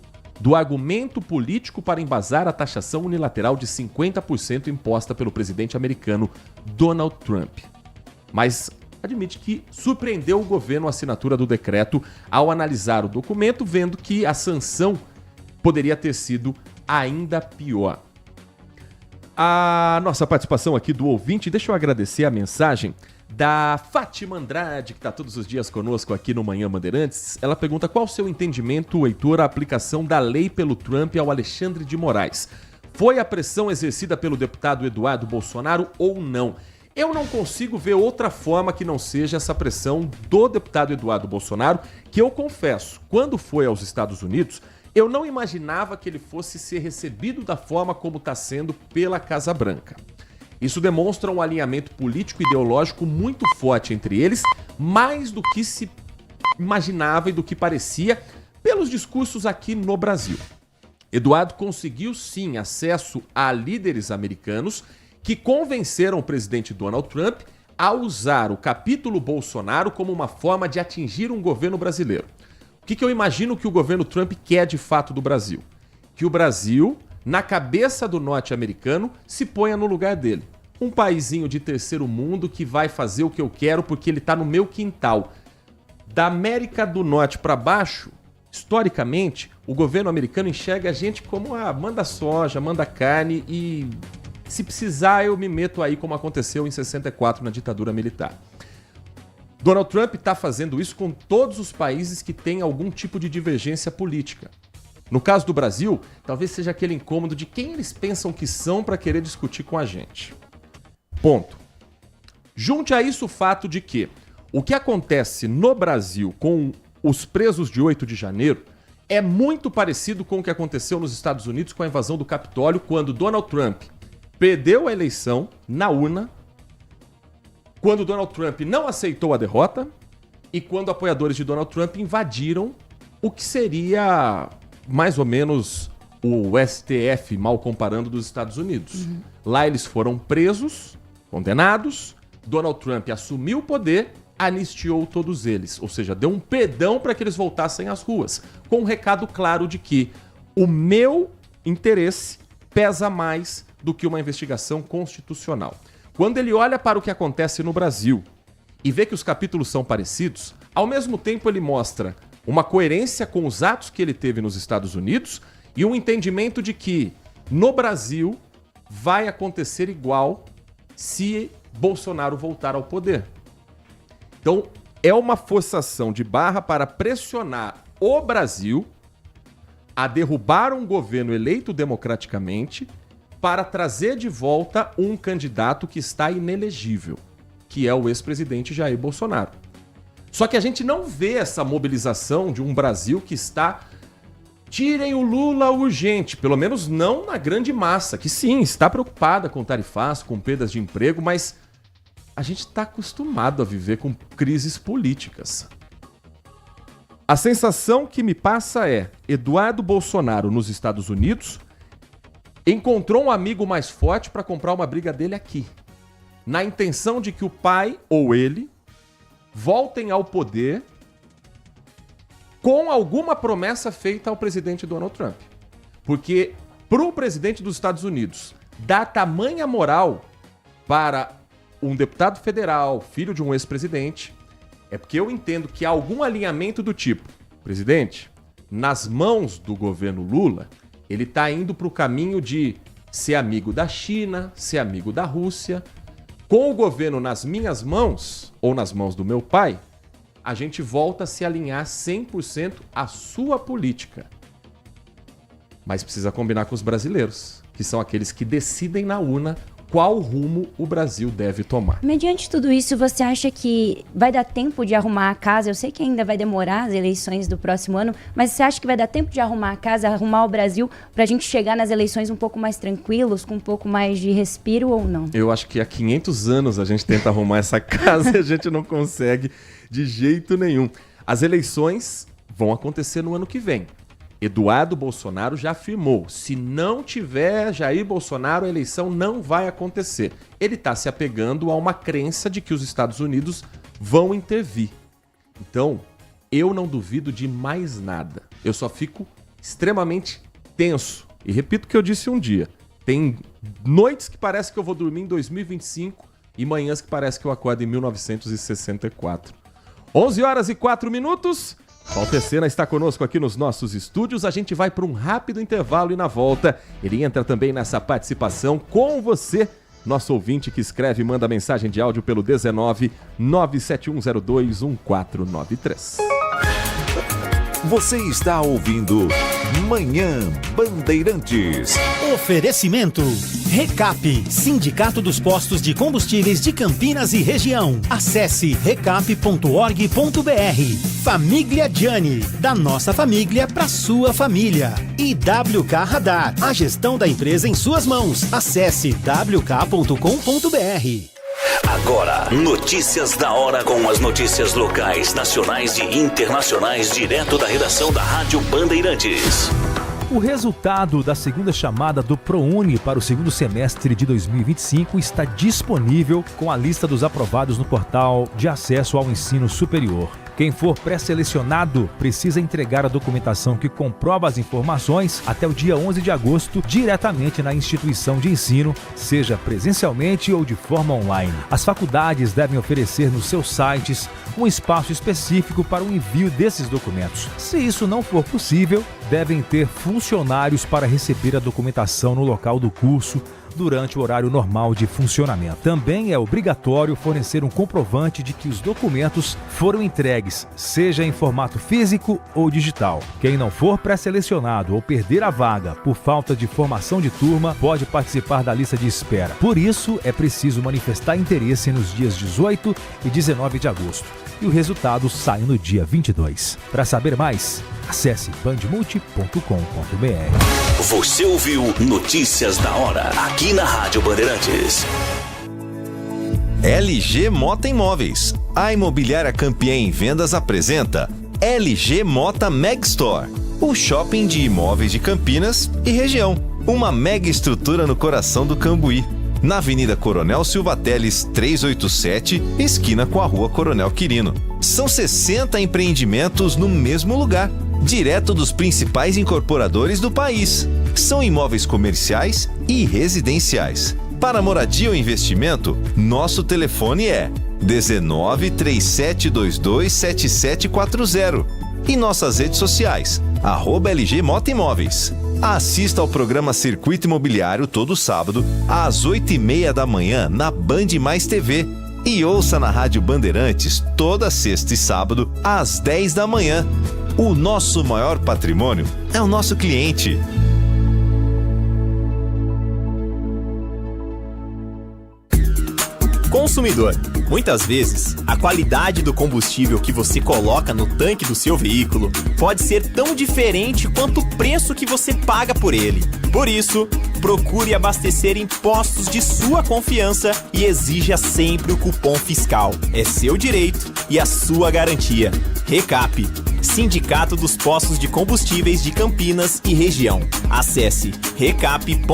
S8: do argumento político para embasar a taxação unilateral de 50% imposta pelo presidente americano Donald Trump. Mas admite que surpreendeu o governo a assinatura do decreto ao analisar o documento, vendo que a sanção poderia ter sido ainda pior. A nossa participação aqui do ouvinte, deixa eu agradecer a mensagem da Fátima Andrade, que está todos os dias conosco aqui no Manhã Bandeirantes. Ela pergunta: qual o seu entendimento, Heitor, a aplicação da lei pelo Trump ao Alexandre de Moraes? Foi a pressão exercida pelo deputado Eduardo Bolsonaro ou não? Eu não consigo ver outra forma que não seja essa pressão do deputado Eduardo Bolsonaro, que eu confesso, quando foi aos Estados Unidos, eu não imaginava que ele fosse ser recebido da forma como está sendo pela Casa Branca. Isso demonstra um alinhamento político e ideológico muito forte entre eles, mais do que se imaginava e do que parecia pelos discursos aqui no Brasil. Eduardo conseguiu sim acesso a líderes americanos que convenceram o presidente Donald Trump a usar o capítulo Bolsonaro como uma forma de atingir um governo brasileiro. O que eu imagino que o governo Trump quer de fato do Brasil? Que o Brasil, na cabeça do norte-americano, se ponha no lugar dele. Um paizinho de terceiro mundo que vai fazer o que eu quero porque ele está no meu quintal. Da América do Norte para baixo, historicamente, o governo americano enxerga a gente como manda soja, manda carne e Se precisar, eu me meto aí como aconteceu em 64 na ditadura militar. Donald Trump está fazendo isso com todos os países que têm algum tipo de divergência política. No caso do Brasil, talvez seja aquele incômodo de quem eles pensam que são para querer discutir com a gente. Ponto. Junte a isso o fato de que o que acontece no Brasil com os presos de 8 de janeiro é muito parecido com o que aconteceu nos Estados Unidos com a invasão do Capitólio, quando Donald Trump perdeu a eleição na urna, quando Donald Trump não aceitou a derrota e quando apoiadores de Donald Trump invadiram o que seria mais ou menos o STF, mal comparando, dos Estados Unidos. Lá eles foram presos, condenados, Donald Trump assumiu o poder, anistiou todos eles, ou seja, deu um perdão para que eles voltassem às ruas, com um recado claro de que o meu interesse pesa mais do que uma investigação constitucional. Quando ele olha para o que acontece no Brasil e vê que os capítulos são parecidos, ao mesmo tempo ele mostra uma coerência com os atos que ele teve nos Estados Unidos e um entendimento de que no Brasil vai acontecer igual se Bolsonaro voltar ao poder. Então, é uma forçação de barra para pressionar o Brasil a derrubar um governo eleito democraticamente para trazer de volta um candidato que está inelegível, que é o ex-presidente Jair Bolsonaro. Só que a gente não vê essa mobilização de um Brasil que está... Tirem o Lula urgente, pelo menos não na grande massa, que sim, está preocupada com tarifaço, com perdas de emprego, mas a gente está acostumado a viver com crises políticas. A sensação que me passa é: Eduardo Bolsonaro, nos Estados Unidos, encontrou um amigo mais forte para comprar uma briga dele aqui, na intenção de que o pai ou ele voltem ao poder com alguma promessa feita ao presidente Donald Trump. Porque para o presidente dos Estados Unidos dar tamanha moral para um deputado federal, filho de um ex-presidente, é porque eu entendo que há algum alinhamento do tipo: presidente, nas mãos do governo Lula, ele está indo para o caminho de ser amigo da China, ser amigo da Rússia. Com o governo nas minhas mãos, ou nas mãos do meu pai, a gente volta a se alinhar 100% à sua política. Mas precisa combinar com os brasileiros, que são aqueles que decidem na urna qual rumo o Brasil deve tomar.
S11: Mediante tudo isso, você acha que vai dar tempo de arrumar a casa? Eu sei que ainda vai demorar as eleições do próximo ano, mas você acha que vai dar tempo de arrumar a casa, arrumar o Brasil, pra gente chegar nas eleições um pouco mais tranquilos, com um pouco mais de respiro ou não?
S8: Eu acho que há 500 anos a gente tenta arrumar essa casa e a gente não consegue de jeito nenhum. As eleições vão acontecer no ano que vem. Eduardo Bolsonaro já afirmou: se não tiver Jair Bolsonaro, a eleição não vai acontecer. Ele está se apegando a uma crença de que os Estados Unidos vão intervir. Então, eu não duvido de mais nada. Eu só fico extremamente tenso. E repito o que eu disse um dia: tem noites que parece que eu vou dormir em 2025 e manhãs que parece que eu acordo em 1964. 11h04. Walter Sena está conosco aqui nos nossos estúdios. A gente vai para um rápido intervalo e na volta ele entra também nessa participação com você, nosso ouvinte que escreve e manda mensagem de áudio pelo 19 97102 1493.
S4: Você está ouvindo Manhã Bandeirantes.
S14: Oferecimento Recap, Sindicato dos Postos de Combustíveis de Campinas e Região. Acesse recap.org.br. Família Gianni, da nossa família para sua família. E WK Radar, a gestão da empresa em suas mãos. Acesse wk.com.br.
S5: Agora, notícias da hora com as notícias locais, nacionais e internacionais, direto da redação da Rádio Bandeirantes.
S6: O resultado da segunda chamada do ProUni para o segundo semestre de 2025 está disponível com a lista dos aprovados no portal de acesso ao ensino superior. Quem for pré-selecionado precisa entregar a documentação que comprova as informações até o dia 11 de agosto diretamente na instituição de ensino, seja presencialmente ou de forma online. As faculdades devem oferecer nos seus sites um espaço específico para o envio desses documentos. Se isso não for possível, devem ter funcionários para receber a documentação no local do curso durante o horário normal de funcionamento. Também é obrigatório fornecer um comprovante de que os documentos foram entregues, seja em formato físico ou digital. Quem não for pré-selecionado ou perder a vaga por falta de formação de turma pode participar da lista de espera. Por isso, é preciso manifestar interesse nos dias 18 e 19 de agosto. E o resultado sai no dia 22. Para saber mais, acesse bandmulti.com.br.
S5: Você ouviu Notícias da Hora, aqui na Rádio Bandeirantes.
S14: LG Mota Imóveis. A imobiliária campeã em vendas apresenta LG Mota Meg Store, o shopping de imóveis de Campinas e região. Uma mega estrutura no coração do Cambuí, na Avenida Coronel Silva Teles 387, esquina com a Rua Coronel Quirino. São 60 empreendimentos no mesmo lugar, direto dos principais incorporadores do país. São imóveis comerciais e residenciais. Para moradia ou investimento, nosso telefone é 1937227740 e nossas redes sociais, @LG Mota Imóveis. Assista ao programa Circuito Imobiliário todo sábado, às 8h30 da manhã, na Band Mais TV. E ouça na Rádio Bandeirantes toda sexta e sábado, às 10 da manhã. O nosso maior patrimônio é o nosso cliente.
S13: Consumidor. Muitas vezes, a qualidade do combustível que você coloca no tanque do seu veículo pode ser tão diferente quanto o preço que você paga por ele. Por isso, procure abastecer em postos de sua confiança e exija sempre o cupom fiscal. É seu direito e a sua garantia. Recap, Sindicato dos Postos de Combustíveis de Campinas e Região. Acesse recap.org.br.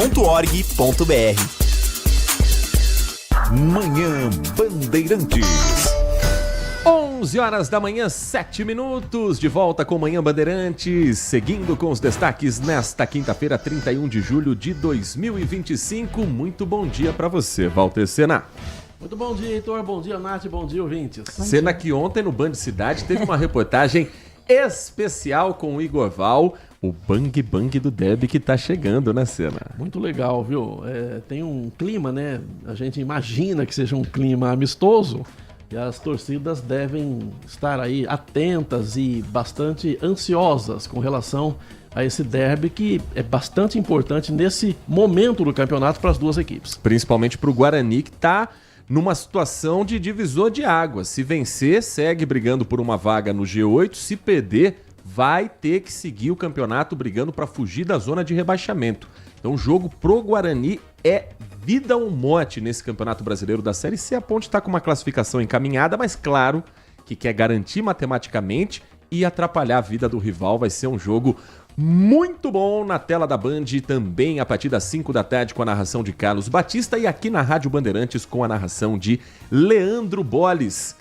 S4: Manhã Bandeirantes.
S8: 11 horas da manhã, 7 minutos, de volta com Manhã Bandeirantes, seguindo com os destaques nesta quinta-feira, 31 de julho de 2025. Muito bom dia para você, Walter Sena.
S9: Muito bom dia, Heitor, bom dia, Nath, bom dia, ouvintes.
S8: Sena que ontem no Band Cidade teve uma reportagem especial com o Igor Val, o Bang Bang do Derby que tá chegando, né, Sena?
S9: Muito legal, viu? Tem um clima, né? A gente imagina que seja um clima amistoso e as torcidas devem estar aí atentas e bastante ansiosas com relação a esse derby que é bastante importante nesse momento do campeonato para as duas equipes.
S8: Principalmente para o Guarani, que tá numa situação de divisor de águas. Se vencer, segue brigando por uma vaga no G8. Se perder, vai ter que seguir o campeonato brigando para fugir da zona de rebaixamento. Então o jogo pro Guarani é vida ou morte nesse Campeonato Brasileiro da Série C. A Ponte está com uma classificação encaminhada, mas claro que quer garantir matematicamente e atrapalhar a vida do rival. Vai ser um jogo muito bom na tela da Band, também a partir das 5 da tarde com a narração de Carlos Batista e aqui na Rádio Bandeirantes com a narração de Leandro Bolles.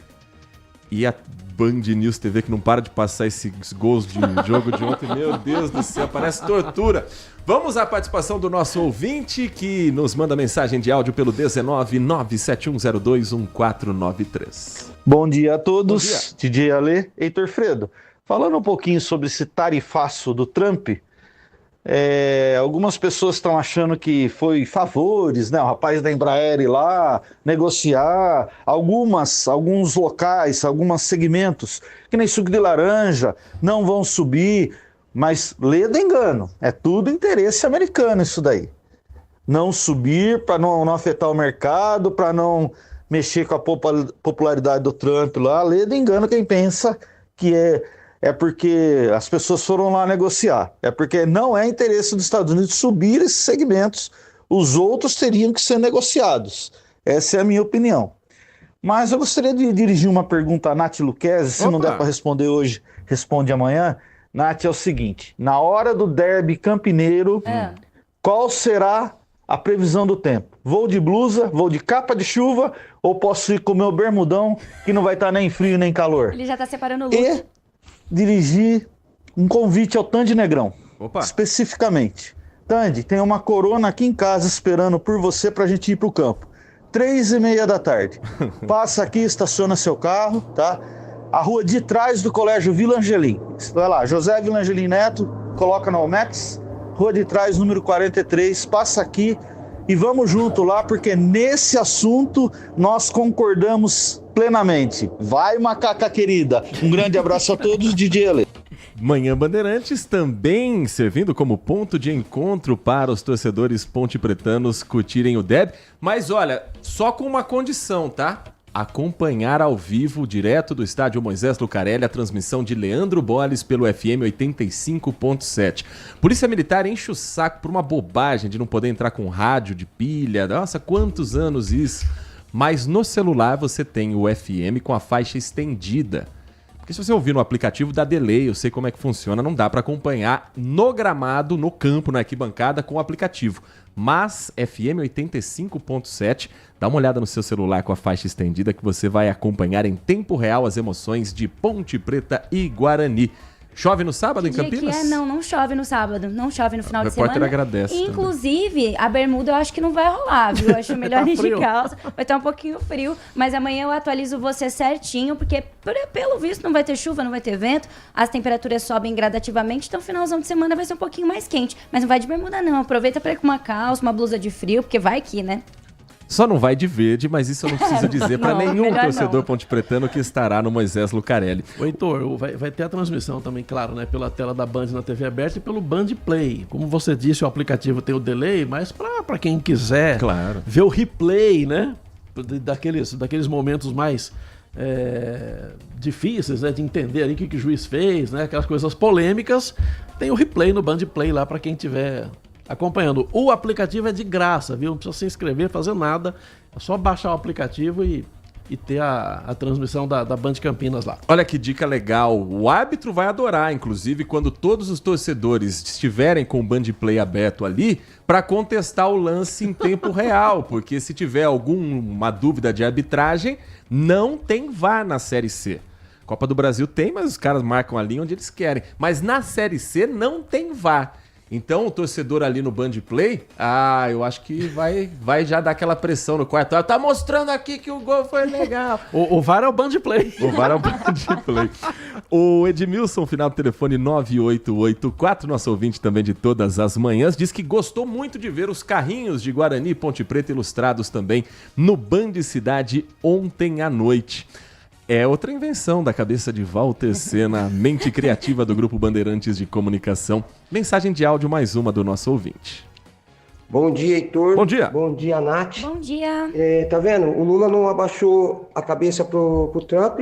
S8: E a Band News TV que não para de passar esses gols de jogo de ontem, meu Deus do céu, parece tortura. Vamos à participação do nosso ouvinte que nos manda mensagem de áudio pelo 19971021493.
S10: Bom dia a todos, DJ Ale, Heitor Fredo. Falando um pouquinho sobre esse tarifaço do Trump, algumas pessoas estão achando que foi favores, né? O rapaz da Embraer ir lá negociar alguns locais, alguns segmentos, que nem suco de laranja, não vão subir, mas lê do engano, é tudo interesse americano isso daí. Não subir para não afetar o mercado, para não mexer com a popularidade do Trump lá, lê do engano quem pensa que é porque as pessoas foram lá negociar. É porque não é interesse dos Estados Unidos subir esses segmentos, os outros teriam que ser negociados. Essa é a minha opinião. Mas eu gostaria de dirigir uma pergunta à Nath Luquezzi, se não der para responder hoje, responde amanhã. Nath, é o seguinte, na hora do derby campineiro, qual será a previsão do tempo? Vou de blusa, vou de capa de chuva, ou posso ir com o meu bermudão, que não vai estar nem frio nem calor?
S11: Ele já tá separando o look.
S10: E dirigir um convite ao Tandy Negrão, especificamente. Tandy, tem uma Corona aqui em casa esperando por você pra gente ir pro campo. 3h30 da tarde. Passa aqui, estaciona seu carro, tá? A rua de trás do Colégio Vila Angelim. Vai lá, José Vila Angelim Neto, coloca no Almex, Rua de Trás, número 43, passa aqui e vamos junto lá, porque nesse assunto nós concordamos plenamente. Vai, macaca querida. Um grande abraço a todos, DJ Ale.
S8: Manhã Bandeirantes também servindo como ponto de encontro para os torcedores pontepretanos curtirem o derby. Mas olha, só com uma condição, tá? Acompanhar ao vivo, direto do estádio Moisés Lucarelli, a transmissão de Leandro Bolles pelo FM 85.7. Polícia Militar enche o saco por uma bobagem de não poder entrar com rádio de pilha. Nossa, quantos anos isso! Mas no celular você tem o FM com a faixa estendida. Porque se você ouvir no aplicativo dá delay, eu sei como é que funciona, não dá para acompanhar no gramado, no campo, na arquibancada com o aplicativo. Mas FM 85.7, dá uma olhada no seu celular com a faixa estendida que você vai acompanhar em tempo real as emoções de Ponte Preta e Guarani. Chove no sábado em Campinas?
S11: Não chove no sábado, não chove no final de semana.
S8: O repórter agradece.
S11: Inclusive, também. A bermuda eu acho que não vai rolar, viu? Eu acho melhor ir de calça. Vai estar um pouquinho frio, mas amanhã eu atualizo você certinho, porque pelo visto não vai ter chuva, não vai ter vento, as temperaturas sobem gradativamente, então finalzão de semana vai ser um pouquinho mais quente. Mas não vai de bermuda não, aproveita para ir com uma calça, uma blusa de frio, porque vai aqui, né?
S8: Só não vai de verde, mas isso eu não preciso dizer para nenhum torcedor pontepretano que estará no Moisés Lucarelli.
S9: O Heitor, vai ter a transmissão também, claro, né? Pela tela da Band na TV aberta e pelo Band Play. Como você disse, o aplicativo tem o delay, mas para quem quiser ver o replay, né? Daqueles momentos mais difíceis, né? De entender ali o que o juiz fez, né? Aquelas coisas polêmicas, tem o replay no Band Play lá para quem tiver acompanhando. O aplicativo é de graça, viu? Não precisa se inscrever, fazer nada. É só baixar o aplicativo e ter a transmissão da Band Campinas lá.
S8: Olha que dica legal. O árbitro vai adorar, inclusive, quando todos os torcedores estiverem com o Band Play aberto ali, para contestar o lance em tempo real. Porque se tiver alguma dúvida de arbitragem, não tem VAR na Série C. Copa do Brasil tem, mas os caras marcam ali onde eles querem. Mas na Série C não tem VAR. Então o torcedor ali no Band Play, eu acho que vai já dar aquela pressão no quarto. Tá mostrando aqui que o gol foi legal.
S9: O VAR é o Band Play.
S8: O VAR é o Band Play. O Edmilson, final do telefone 9884, nosso ouvinte também de todas as manhãs, diz que gostou muito de ver os carrinhos de Guarani e Ponte Preta ilustrados também no Band Cidade ontem à noite. É outra invenção da cabeça de Walter Sena, mente criativa do Grupo Bandeirantes de Comunicação. Mensagem de áudio, mais uma do nosso ouvinte.
S12: Bom dia, Heitor.
S8: Bom dia.
S12: Bom dia, Nath.
S11: Bom dia.
S12: Tá vendo? O Lula não abaixou a cabeça pro Trump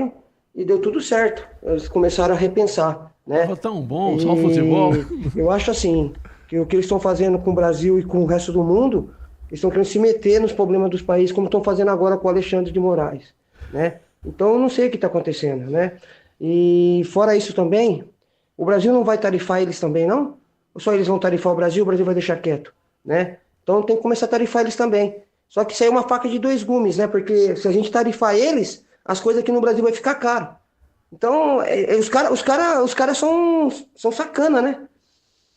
S12: e deu tudo certo. Eles começaram a repensar, né?
S9: Tava tão bom, só o futebol.
S12: Eu acho assim, que o que eles estão fazendo com o Brasil e com o resto do mundo, eles estão querendo se meter nos problemas dos países, como estão fazendo agora com o Alexandre de Moraes, né? Então, eu não sei o que está acontecendo, né? E fora isso também, o Brasil não vai tarifar eles também, não? Ou só eles vão tarifar o Brasil vai deixar quieto, né? Então, tem que começar a tarifar eles também. Só que isso aí é uma faca de dois gumes, né? Porque se a gente tarifar eles, as coisas aqui no Brasil vai ficar caro. Então, os caras são sacana, né?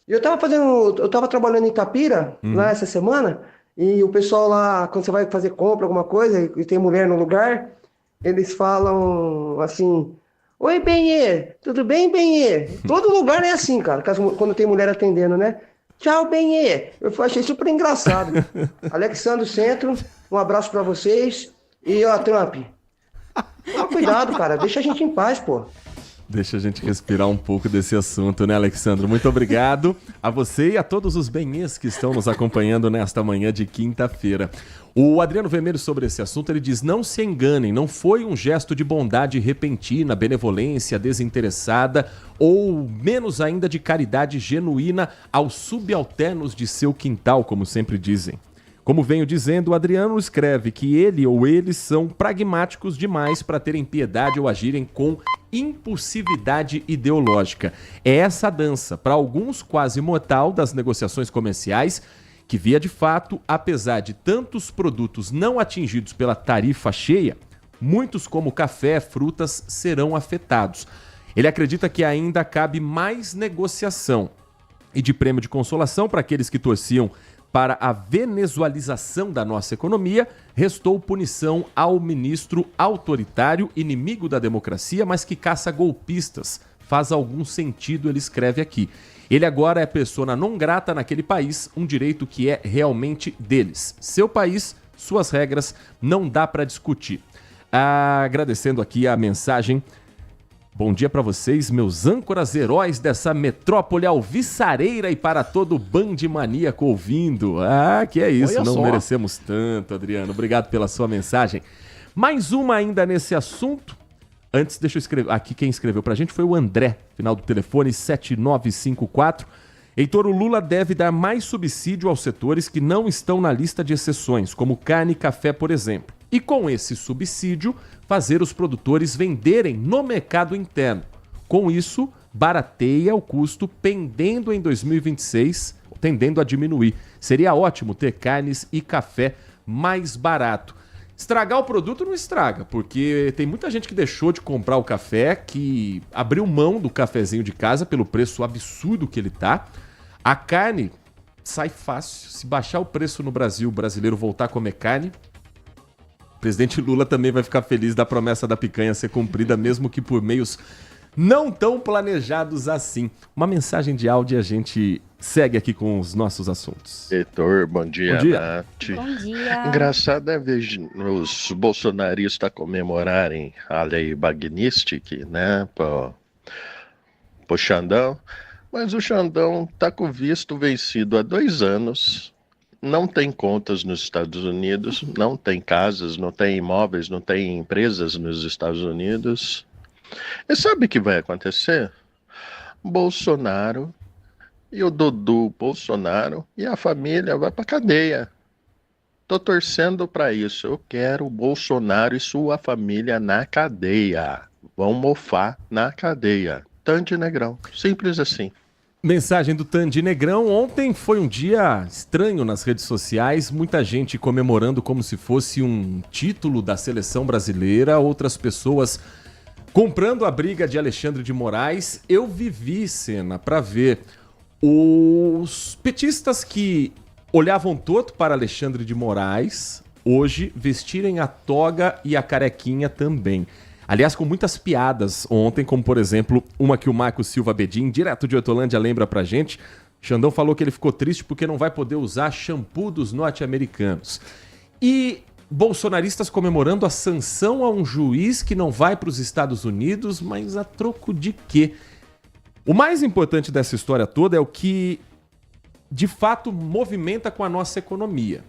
S12: Eu tava trabalhando em Itapira, lá essa semana, e o pessoal lá, quando você vai fazer compra, alguma coisa, e tem mulher no lugar, eles falam assim: oi, Benê, tudo bem, Benê? Todo lugar é assim, cara, quando tem mulher atendendo, né? Tchau, Benê. Eu achei super engraçado. Alexandre Centro, um abraço pra vocês. E, Trump, toma cuidado, cara, deixa a gente em paz, pô.
S8: Deixa a gente respirar um pouco desse assunto, né, Alexandre? Muito obrigado a você e a todos os benês que estão nos acompanhando nesta manhã de quinta-feira. O Adriano Vermelho, sobre esse assunto, ele diz: não se enganem, não foi um gesto de bondade repentina, benevolência desinteressada ou menos ainda de caridade genuína aos subalternos de seu quintal, como sempre dizem. Como venho dizendo, o Adriano escreve que ele ou eles são pragmáticos demais para terem piedade ou agirem com impulsividade ideológica. É essa dança, para alguns quase mortal, das negociações comerciais, que via de fato, apesar de tantos produtos não atingidos pela tarifa cheia, muitos como café, frutas, serão afetados. Ele acredita que ainda cabe mais negociação e de prêmio de consolação para aqueles que torciam para a venezualização da nossa economia, restou punição ao ministro autoritário, inimigo da democracia, mas que caça golpistas. Faz algum sentido, ele escreve aqui. Ele agora é persona non grata naquele país, um direito que é realmente deles. Seu país, suas regras, não dá para discutir. Agradecendo aqui a mensagem. Bom dia para vocês, meus âncoras heróis dessa metrópole alvissareira e para todo band maníaco ouvindo. Que é isso, não merecemos tanto, Adriano. Obrigado pela sua mensagem. Mais uma ainda nesse assunto. Antes, deixa eu escrever. Aqui quem escreveu pra gente foi o André, final do telefone 7954. Heitor, o Lula deve dar mais subsídio aos setores que não estão na lista de exceções, como carne e café, por exemplo. E com esse subsídio, fazer os produtores venderem no mercado interno. Com isso, barateia o custo, pendendo em 2026, tendendo a diminuir. Seria ótimo ter carnes e café mais barato. Estragar o produto não estraga, porque tem muita gente que deixou de comprar o café, que abriu mão do cafezinho de casa pelo preço absurdo que ele tá. A carne sai fácil. Se baixar o preço no Brasil, o brasileiro voltar a comer carne, o presidente Lula também vai ficar feliz da promessa da picanha ser cumprida, mesmo que por meios não tão planejados assim. Uma mensagem de áudio e a gente segue aqui com os nossos assuntos.
S15: Heitor, bom dia,
S8: Bom dia.
S15: Nath.
S11: Bom dia.
S15: Engraçado é ver os bolsonaristas comemorarem a lei Bagnistic, né, pro Xandão, mas o Xandão tá com o visto vencido há 2 anos, não tem contas nos Estados Unidos, não tem casas, não tem imóveis, não tem empresas nos Estados Unidos. E sabe o que vai acontecer? Bolsonaro e o Dudu Bolsonaro e a família vai pra cadeia. Tô torcendo pra isso. Eu quero o Bolsonaro e sua família na cadeia. Vão mofar na cadeia. Tandy Negrão. Simples assim.
S8: Mensagem do Tandy Negrão. Ontem foi um dia estranho nas redes sociais. Muita gente comemorando como se fosse um título da seleção brasileira. Outras pessoas comprando a briga de Alexandre de Moraes. Eu vivi cena pra ver os petistas que olhavam torto para Alexandre de Moraes hoje vestirem a toga e a carequinha também. Aliás, com muitas piadas ontem, como por exemplo, uma que o Marco Silva Bedin, direto de Hortolândia, lembra pra gente. Xandão falou que ele ficou triste porque não vai poder usar shampoo dos norte-americanos. E bolsonaristas comemorando a sanção a um juiz que não vai para os Estados Unidos, mas a troco de quê? O mais importante dessa história toda é o que, de fato, movimenta com a nossa economia.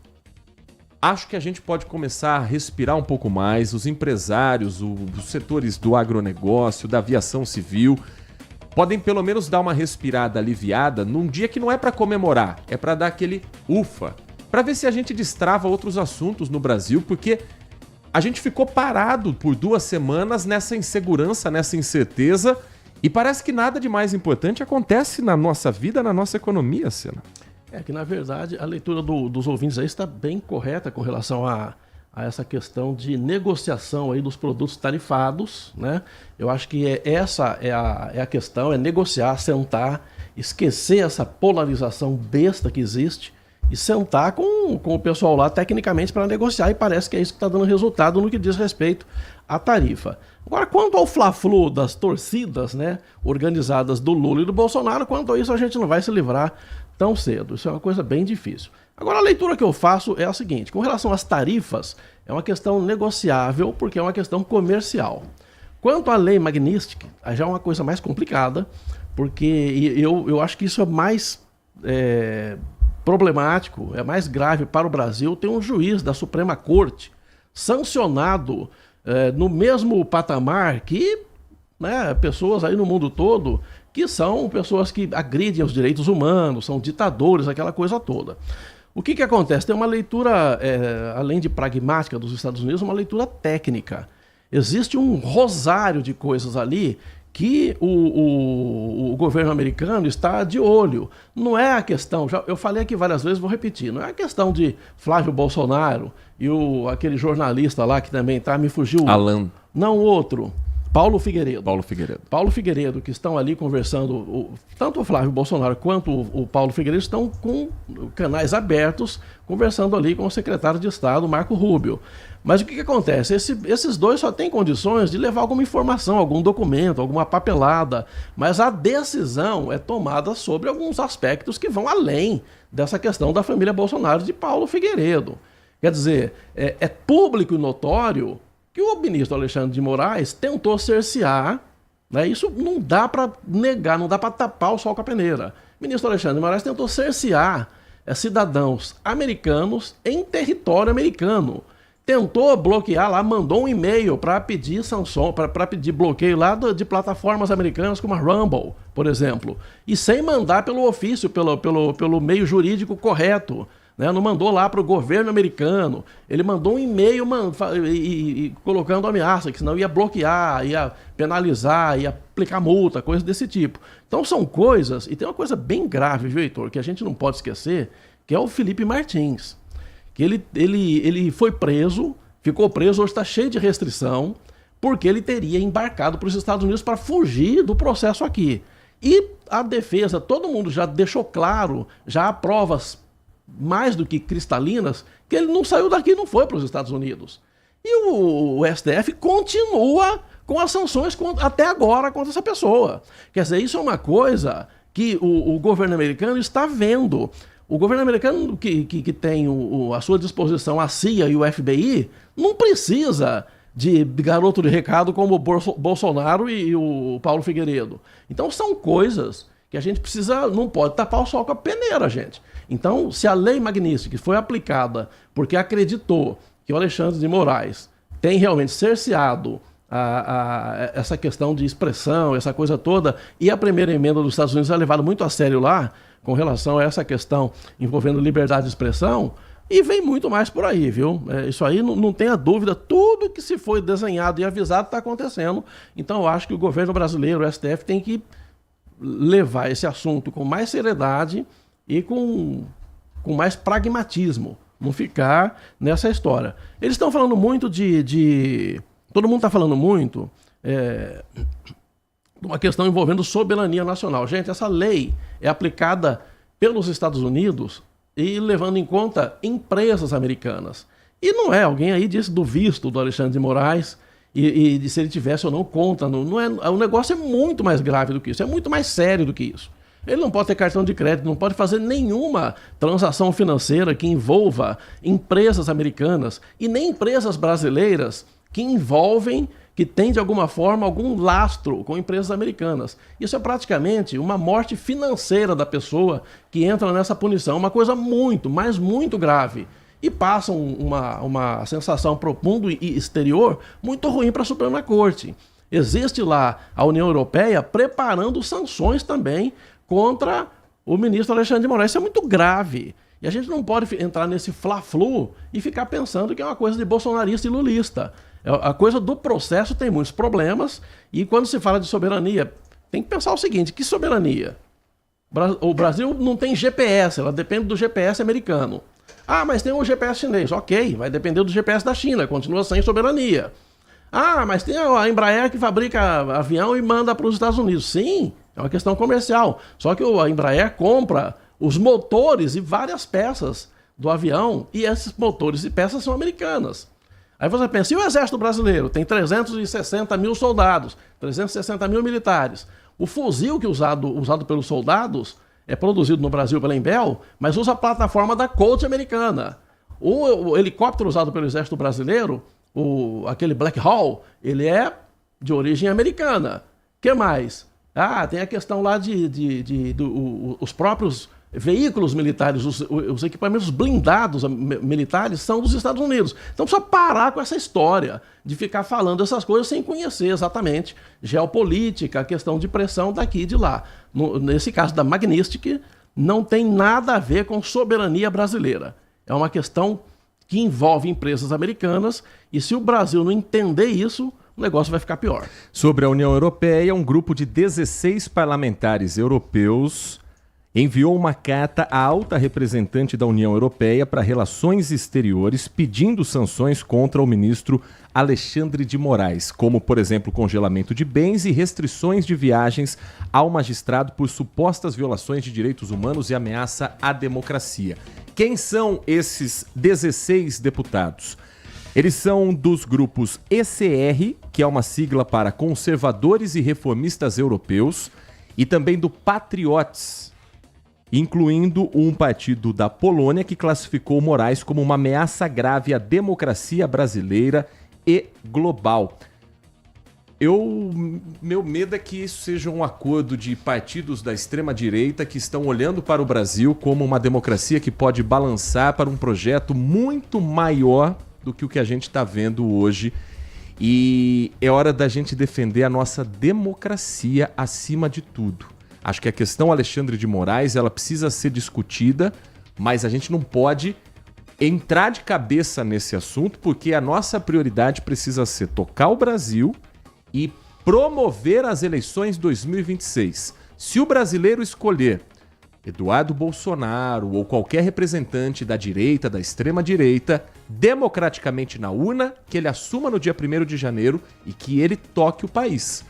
S8: Acho que a gente pode começar a respirar um pouco mais. Os empresários, os setores do agronegócio, da aviação civil, podem pelo menos dar uma respirada aliviada num dia que não é para comemorar, é para dar aquele ufa, para ver se a gente destrava outros assuntos no Brasil, porque a gente ficou parado por 2 semanas nessa insegurança, nessa incerteza, e parece que nada de mais importante acontece na nossa vida, na nossa economia, Sena.
S9: É que, na verdade, a leitura dos ouvintes aí está bem correta com relação a essa questão de negociação aí dos produtos tarifados, né? Eu acho que essa é a questão, é negociar, sentar, esquecer essa polarização besta que existe e sentar com o pessoal lá tecnicamente para negociar, e parece que é isso que está dando resultado no que diz respeito à tarifa. Agora, quanto ao fla-flu das torcidas, né, organizadas do Lula e do Bolsonaro, quanto a isso a gente não vai se livrar tão cedo. Isso é uma coisa bem difícil. Agora, a leitura que eu faço é a seguinte: com relação às tarifas, é uma questão negociável porque é uma questão comercial. Quanto à lei Magnistic, já é uma coisa mais complicada, porque eu acho que isso é mais problemático, é mais grave para o Brasil. Tem um juiz da Suprema Corte sancionado no mesmo patamar que, né, pessoas aí no mundo todo que são pessoas que agridem os direitos humanos, são ditadores, aquela coisa toda. O que acontece? Tem uma leitura, além de pragmática dos Estados Unidos, uma leitura técnica. Existe um rosário de coisas ali que o governo americano está de olho. Não é a questão, eu falei aqui várias vezes, vou repetir, não é a questão de Flávio Bolsonaro e aquele jornalista lá que também me fugiu.
S8: Alan.
S9: Não, outro. Paulo Figueiredo.
S8: Paulo
S9: Figueiredo, que estão ali conversando, tanto o Flávio Bolsonaro quanto o Paulo Figueiredo estão com canais abertos, conversando ali com o secretário de Estado, Marco Rubio. Mas o que acontece? Esses dois só têm condições de levar alguma informação, algum documento, alguma papelada, mas a decisão é tomada sobre alguns aspectos que vão além dessa questão da família Bolsonaro de Paulo Figueiredo. Quer dizer, é público e notório que o ministro Alexandre de Moraes tentou cercear, né? Isso não dá para negar, não dá para tapar o sol com a peneira. O ministro Alexandre de Moraes tentou cercear cidadãos americanos em território americano. Tentou bloquear lá, mandou um e-mail para pedir sanção, para pedir bloqueio lá de plataformas americanas como a Rumble, por exemplo. E sem mandar pelo ofício, pelo meio jurídico correto. Né? Não mandou lá para o governo americano. Ele mandou um e-mail colocando ameaça, que senão ia bloquear, ia penalizar, ia aplicar multa, coisas desse tipo. Então são coisas, e tem uma coisa bem grave, viu, Heitor, que a gente não pode esquecer, que é o Felipe Martins. Que ele foi preso, ficou preso, hoje está cheio de restrição, porque ele teria embarcado para os Estados Unidos para fugir do processo aqui. E a defesa, todo mundo já deixou claro, já há provas mais do que cristalinas, que ele não saiu daqui e não foi para os Estados Unidos. E o STF continua com as sanções até agora contra essa pessoa. Quer dizer, isso é uma coisa que o governo americano está vendo. O governo americano que tem à sua disposição a CIA e o FBI não precisa de garoto de recado como o Bolsonaro e o Paulo Figueiredo. Então são coisas que a gente precisa, não pode tapar o sol com a peneira, gente. Então, se a lei Magnitsky foi aplicada porque acreditou que o Alexandre de Moraes tem realmente cerceado essa questão de expressão, essa coisa toda, e a primeira emenda dos Estados Unidos é levada muito a sério lá, com relação a essa questão envolvendo liberdade de expressão, e vem muito mais por aí, viu? Isso aí não tenha dúvida, tudo que se foi desenhado e avisado está acontecendo. Então eu acho que o governo brasileiro, o STF, tem que levar esse assunto com mais seriedade e com mais pragmatismo, não ficar nessa história. Eles estão falando muito todo mundo está falando muito de uma questão envolvendo soberania nacional. Gente, essa lei é aplicada pelos Estados Unidos e levando em conta empresas americanas. E não é, alguém aí disse do visto do Alexandre de Moraes e de se ele tivesse ou não conta. O negócio é muito mais grave do que isso, é muito mais sério do que isso. Ele não pode ter cartão de crédito, não pode fazer nenhuma transação financeira que envolva empresas americanas e nem empresas brasileiras que envolvem, que tem de alguma forma algum lastro com empresas americanas. Isso é praticamente uma morte financeira da pessoa que entra nessa punição, uma coisa muito, mas muito grave. E passa uma sensação para o mundo exterior muito ruim para a Suprema Corte. Existe lá a União Europeia preparando sanções também contra o ministro Alexandre de Moraes. Isso é muito grave. E a gente não pode entrar nesse fla-flu e ficar pensando que é uma coisa de bolsonarista e lulista. A coisa do processo tem muitos problemas, e quando se fala de soberania, tem que pensar o seguinte: que soberania? O Brasil não tem GPS, ela depende do GPS americano. Ah, mas tem um GPS chinês. Ok, vai depender do GPS da China, continua sem soberania. Ah, mas tem a Embraer que fabrica avião e manda para os Estados Unidos. Sim, é uma questão comercial. Só que a Embraer compra os motores e várias peças do avião, e esses motores e peças são americanas. Aí você pensa, e o Exército Brasileiro? Tem 360 mil soldados, 360 mil militares. O fuzil que é usado pelos soldados é produzido no Brasil pela Embel, mas usa a plataforma da Colt americana. O helicóptero usado pelo Exército Brasileiro, aquele Black Hawk, ele é de origem americana. O que mais? Ah, tem a questão lá os próprios veículos militares, os equipamentos blindados militares são dos Estados Unidos. Então precisa parar com essa história de ficar falando essas coisas sem conhecer exatamente geopolítica, a questão de pressão daqui e de lá. Nesse caso da Magnitsky, não tem nada a ver com soberania brasileira. É uma questão que envolve empresas americanas, e se o Brasil não entender isso, o negócio vai ficar pior.
S8: Sobre a União Europeia, um grupo de 16 parlamentares europeus enviou uma carta à alta representante da União Europeia para Relações Exteriores pedindo sanções contra o ministro Alexandre de Moraes, como, por exemplo, congelamento de bens e restrições de viagens ao magistrado por supostas violações de direitos humanos e ameaça à democracia. Quem são esses 16 deputados? Eles são dos grupos ECR, que é uma sigla para Conservadores e Reformistas Europeus, e também do Patriots, incluindo um partido da Polônia que classificou Moraes como uma ameaça grave à democracia brasileira e global. Meu medo é que isso seja um acordo de partidos da extrema-direita que estão olhando para o Brasil como uma democracia que pode balançar para um projeto muito maior do que o que a gente está vendo hoje. E é hora da gente defender a nossa democracia acima de tudo. Acho que a questão Alexandre de Moraes, ela precisa ser discutida, mas a gente não pode entrar de cabeça nesse assunto, porque a nossa prioridade precisa ser tocar o Brasil e promover as eleições 2026. Se o brasileiro escolher Eduardo Bolsonaro ou qualquer representante da direita, da extrema-direita, democraticamente na urna, que ele assuma no dia 1º de janeiro e que ele toque o país.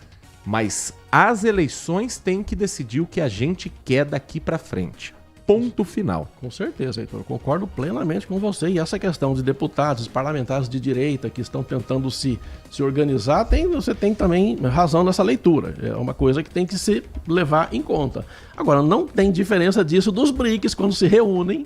S8: Mas as eleições têm que decidir o que a gente quer daqui para frente. Ponto final.
S9: Com certeza, Heitor. Concordo plenamente com você. E essa questão de deputados, parlamentares de direita que estão tentando se organizar, você tem também razão nessa leitura. É uma coisa que tem que se levar em conta. Agora, não tem diferença disso dos BRICS quando se reúnem,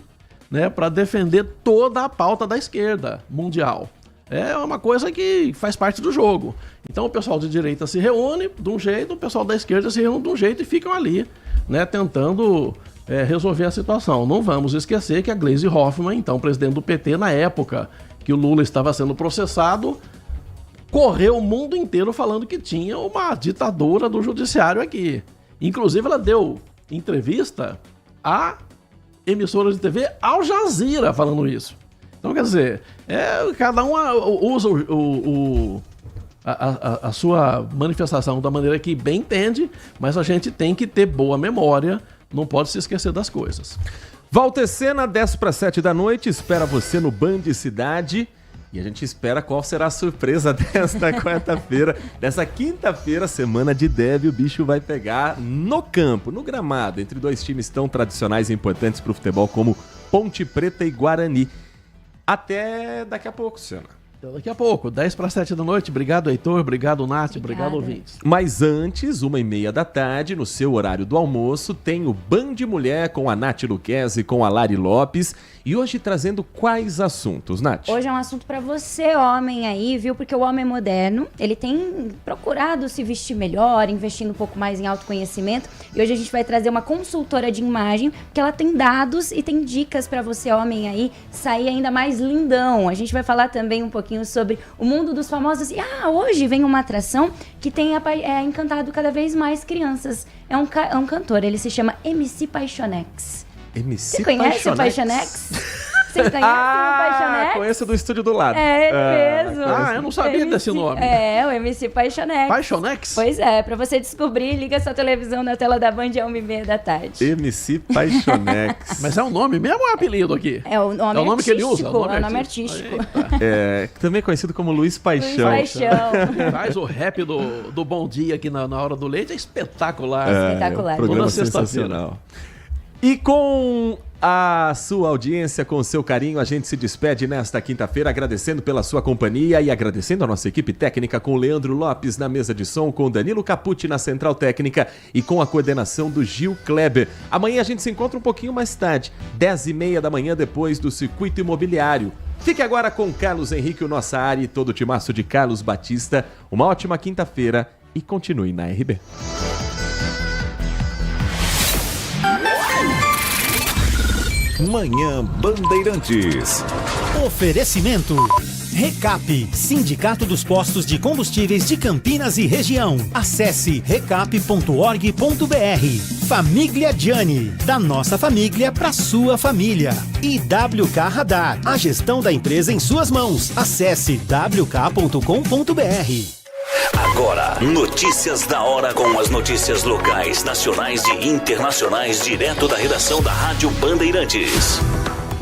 S9: né, para defender toda a pauta da esquerda mundial. É uma coisa que faz parte do jogo. Então o pessoal de direita se reúne de um jeito, o pessoal da esquerda se reúne de um jeito e ficam ali, né, tentando resolver a situação. Não vamos esquecer que a Gleisi Hoffmann, então presidente do PT, na época que o Lula estava sendo processado, correu o mundo inteiro falando que tinha uma ditadura do judiciário aqui. Inclusive ela deu entrevista à emissora de TV Al Jazeera falando isso. Então, quer dizer, cada um usa a sua manifestação da maneira que bem entende, mas a gente tem que ter boa memória, não pode se esquecer das coisas.
S8: Walter Sena, 10:07 da noite, espera você no Band Cidade. E a gente espera qual será a surpresa desta quarta-feira. Dessa quinta-feira, semana de derby, o bicho vai pegar no campo, no gramado, entre dois times tão tradicionais e importantes para o futebol como Ponte Preta e Guarani. Até daqui a pouco, Sena.
S9: Até daqui a pouco, 10:07 da noite. Obrigado, Heitor. Obrigado, Nath. Obrigado, ouvintes.
S8: Mas antes, 1h30 da tarde, no seu horário do almoço, tem o Band Mulher com a Nath Luquezzi e com a Lari Lopes. E hoje trazendo quais assuntos, Nath?
S11: Hoje é um assunto pra você, homem aí, viu? Porque o homem moderno, ele tem procurado se vestir melhor, investindo um pouco mais em autoconhecimento. E hoje a gente vai trazer uma consultora de imagem, porque ela tem dados e tem dicas pra você, homem aí, sair ainda mais lindão. A gente vai falar também um pouquinho sobre o mundo dos famosos. E hoje vem uma atração que tem encantado cada vez mais crianças. É um cantor, ele se chama MC Paixonex.
S8: MC
S11: Você conhece o Paixonex? Você conhece o Paixonex?
S8: Conheço do estúdio do lado.
S11: É ele mesmo.
S9: Eu não sabia desse nome.
S11: É, o MC Paixonex.
S9: Paixonex?
S11: Pois é, pra você descobrir, liga sua televisão na tela da Band, 1h30 da tarde.
S8: MC Paixonex.
S9: Mas é o nome mesmo ou é apelido aqui?
S11: É o nome
S9: que ele usa?
S11: É o nome artístico.
S8: Também conhecido como Luiz Paixão.
S11: Luiz Paixão.
S9: Faz o rap do Bom Dia aqui na Hora do Leite, é espetacular.
S11: Espetacular.
S8: Programa sensacional. E com a sua audiência, com o seu carinho, a gente se despede nesta quinta-feira, agradecendo pela sua companhia e agradecendo a nossa equipe técnica com o Leandro Lopes na mesa de som, com o Danilo Capucci na central técnica e com a coordenação do Gil Kleber. Amanhã a gente se encontra um pouquinho mais tarde, 10h30 da manhã, depois do Circuito Imobiliário. Fique agora com Carlos Henrique, o Nossa Área e todo o timaço de Carlos Batista. Uma ótima quinta-feira e continue na RB.
S4: Manhã Bandeirantes.
S14: Oferecimento. Recap, Sindicato dos Postos de Combustíveis de Campinas e Região. Acesse recap.org.br. Família Gianni, da nossa família para sua família. E WK Radar, a gestão da empresa em suas mãos. Acesse wk.com.br.
S5: Agora, notícias da hora com as notícias locais, nacionais e internacionais, direto da redação da Rádio Bandeirantes.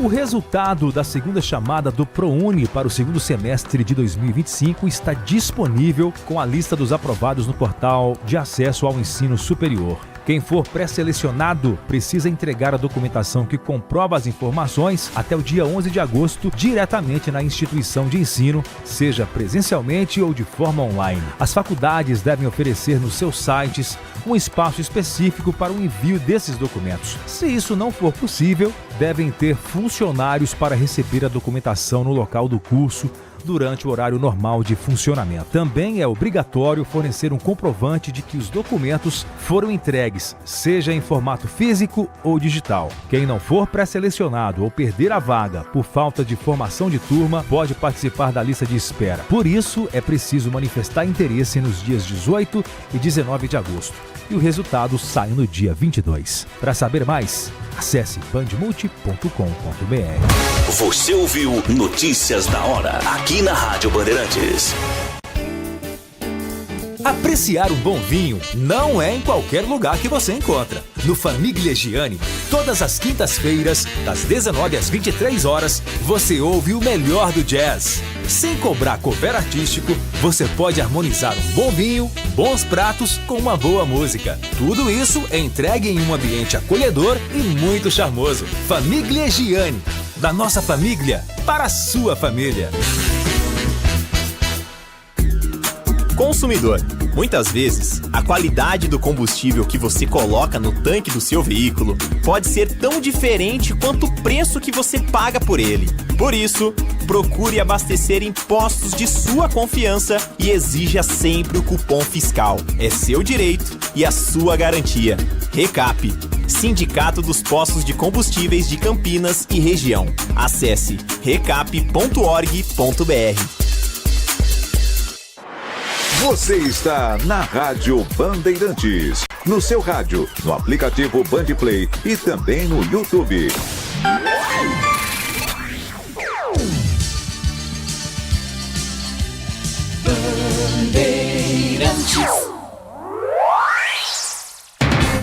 S6: O resultado da segunda chamada do ProUni para o segundo semestre de 2025 está disponível com a lista dos aprovados no portal de acesso ao ensino superior. Quem for pré-selecionado precisa entregar a documentação que comprova as informações até o dia 11 de agosto diretamente na instituição de ensino, seja presencialmente ou de forma online. As faculdades devem oferecer nos seus sites um espaço específico para o envio desses documentos. Se isso não for possível, devem ter funcionários para receber a documentação no local do curso durante o horário normal de funcionamento. Também é obrigatório fornecer um comprovante de que os documentos foram entregues, seja em formato físico ou digital. Quem não for pré-selecionado ou perder a vaga por falta de formação de turma, pode participar da lista de espera. Por isso, é preciso manifestar interesse nos dias 18 e 19 de agosto. E o resultado sai no dia 22. Para saber mais, acesse bandmulti.com.br.
S5: Você ouviu Notícias da Hora, aqui na Rádio Bandeirantes.
S14: Apreciar um bom vinho não é em qualquer lugar que você encontra. No Famigliani, todas as quintas-feiras, das 19 às 23 horas, você ouve o melhor do jazz. Sem cobrar cover artístico, você pode harmonizar um bom vinho, bons pratos com uma boa música. Tudo isso é entregue em um ambiente acolhedor e muito charmoso. Famigliani, da nossa família para a sua família. Consumidor. Muitas vezes, a qualidade do combustível que você coloca no tanque do seu veículo pode ser tão diferente quanto o preço que você paga por ele. Por isso, procure abastecer em postos de sua confiança e exija sempre o cupom fiscal. É seu direito e a sua garantia. Recap, Sindicato dos Postos de Combustíveis de Campinas e Região. Acesse recap.org.br.
S4: Você está na Rádio Bandeirantes. No seu rádio, no aplicativo Bandplay e também no YouTube.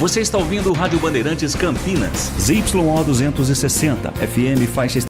S5: Você está ouvindo o Rádio Bandeirantes Campinas, ZYO 260, FM faixa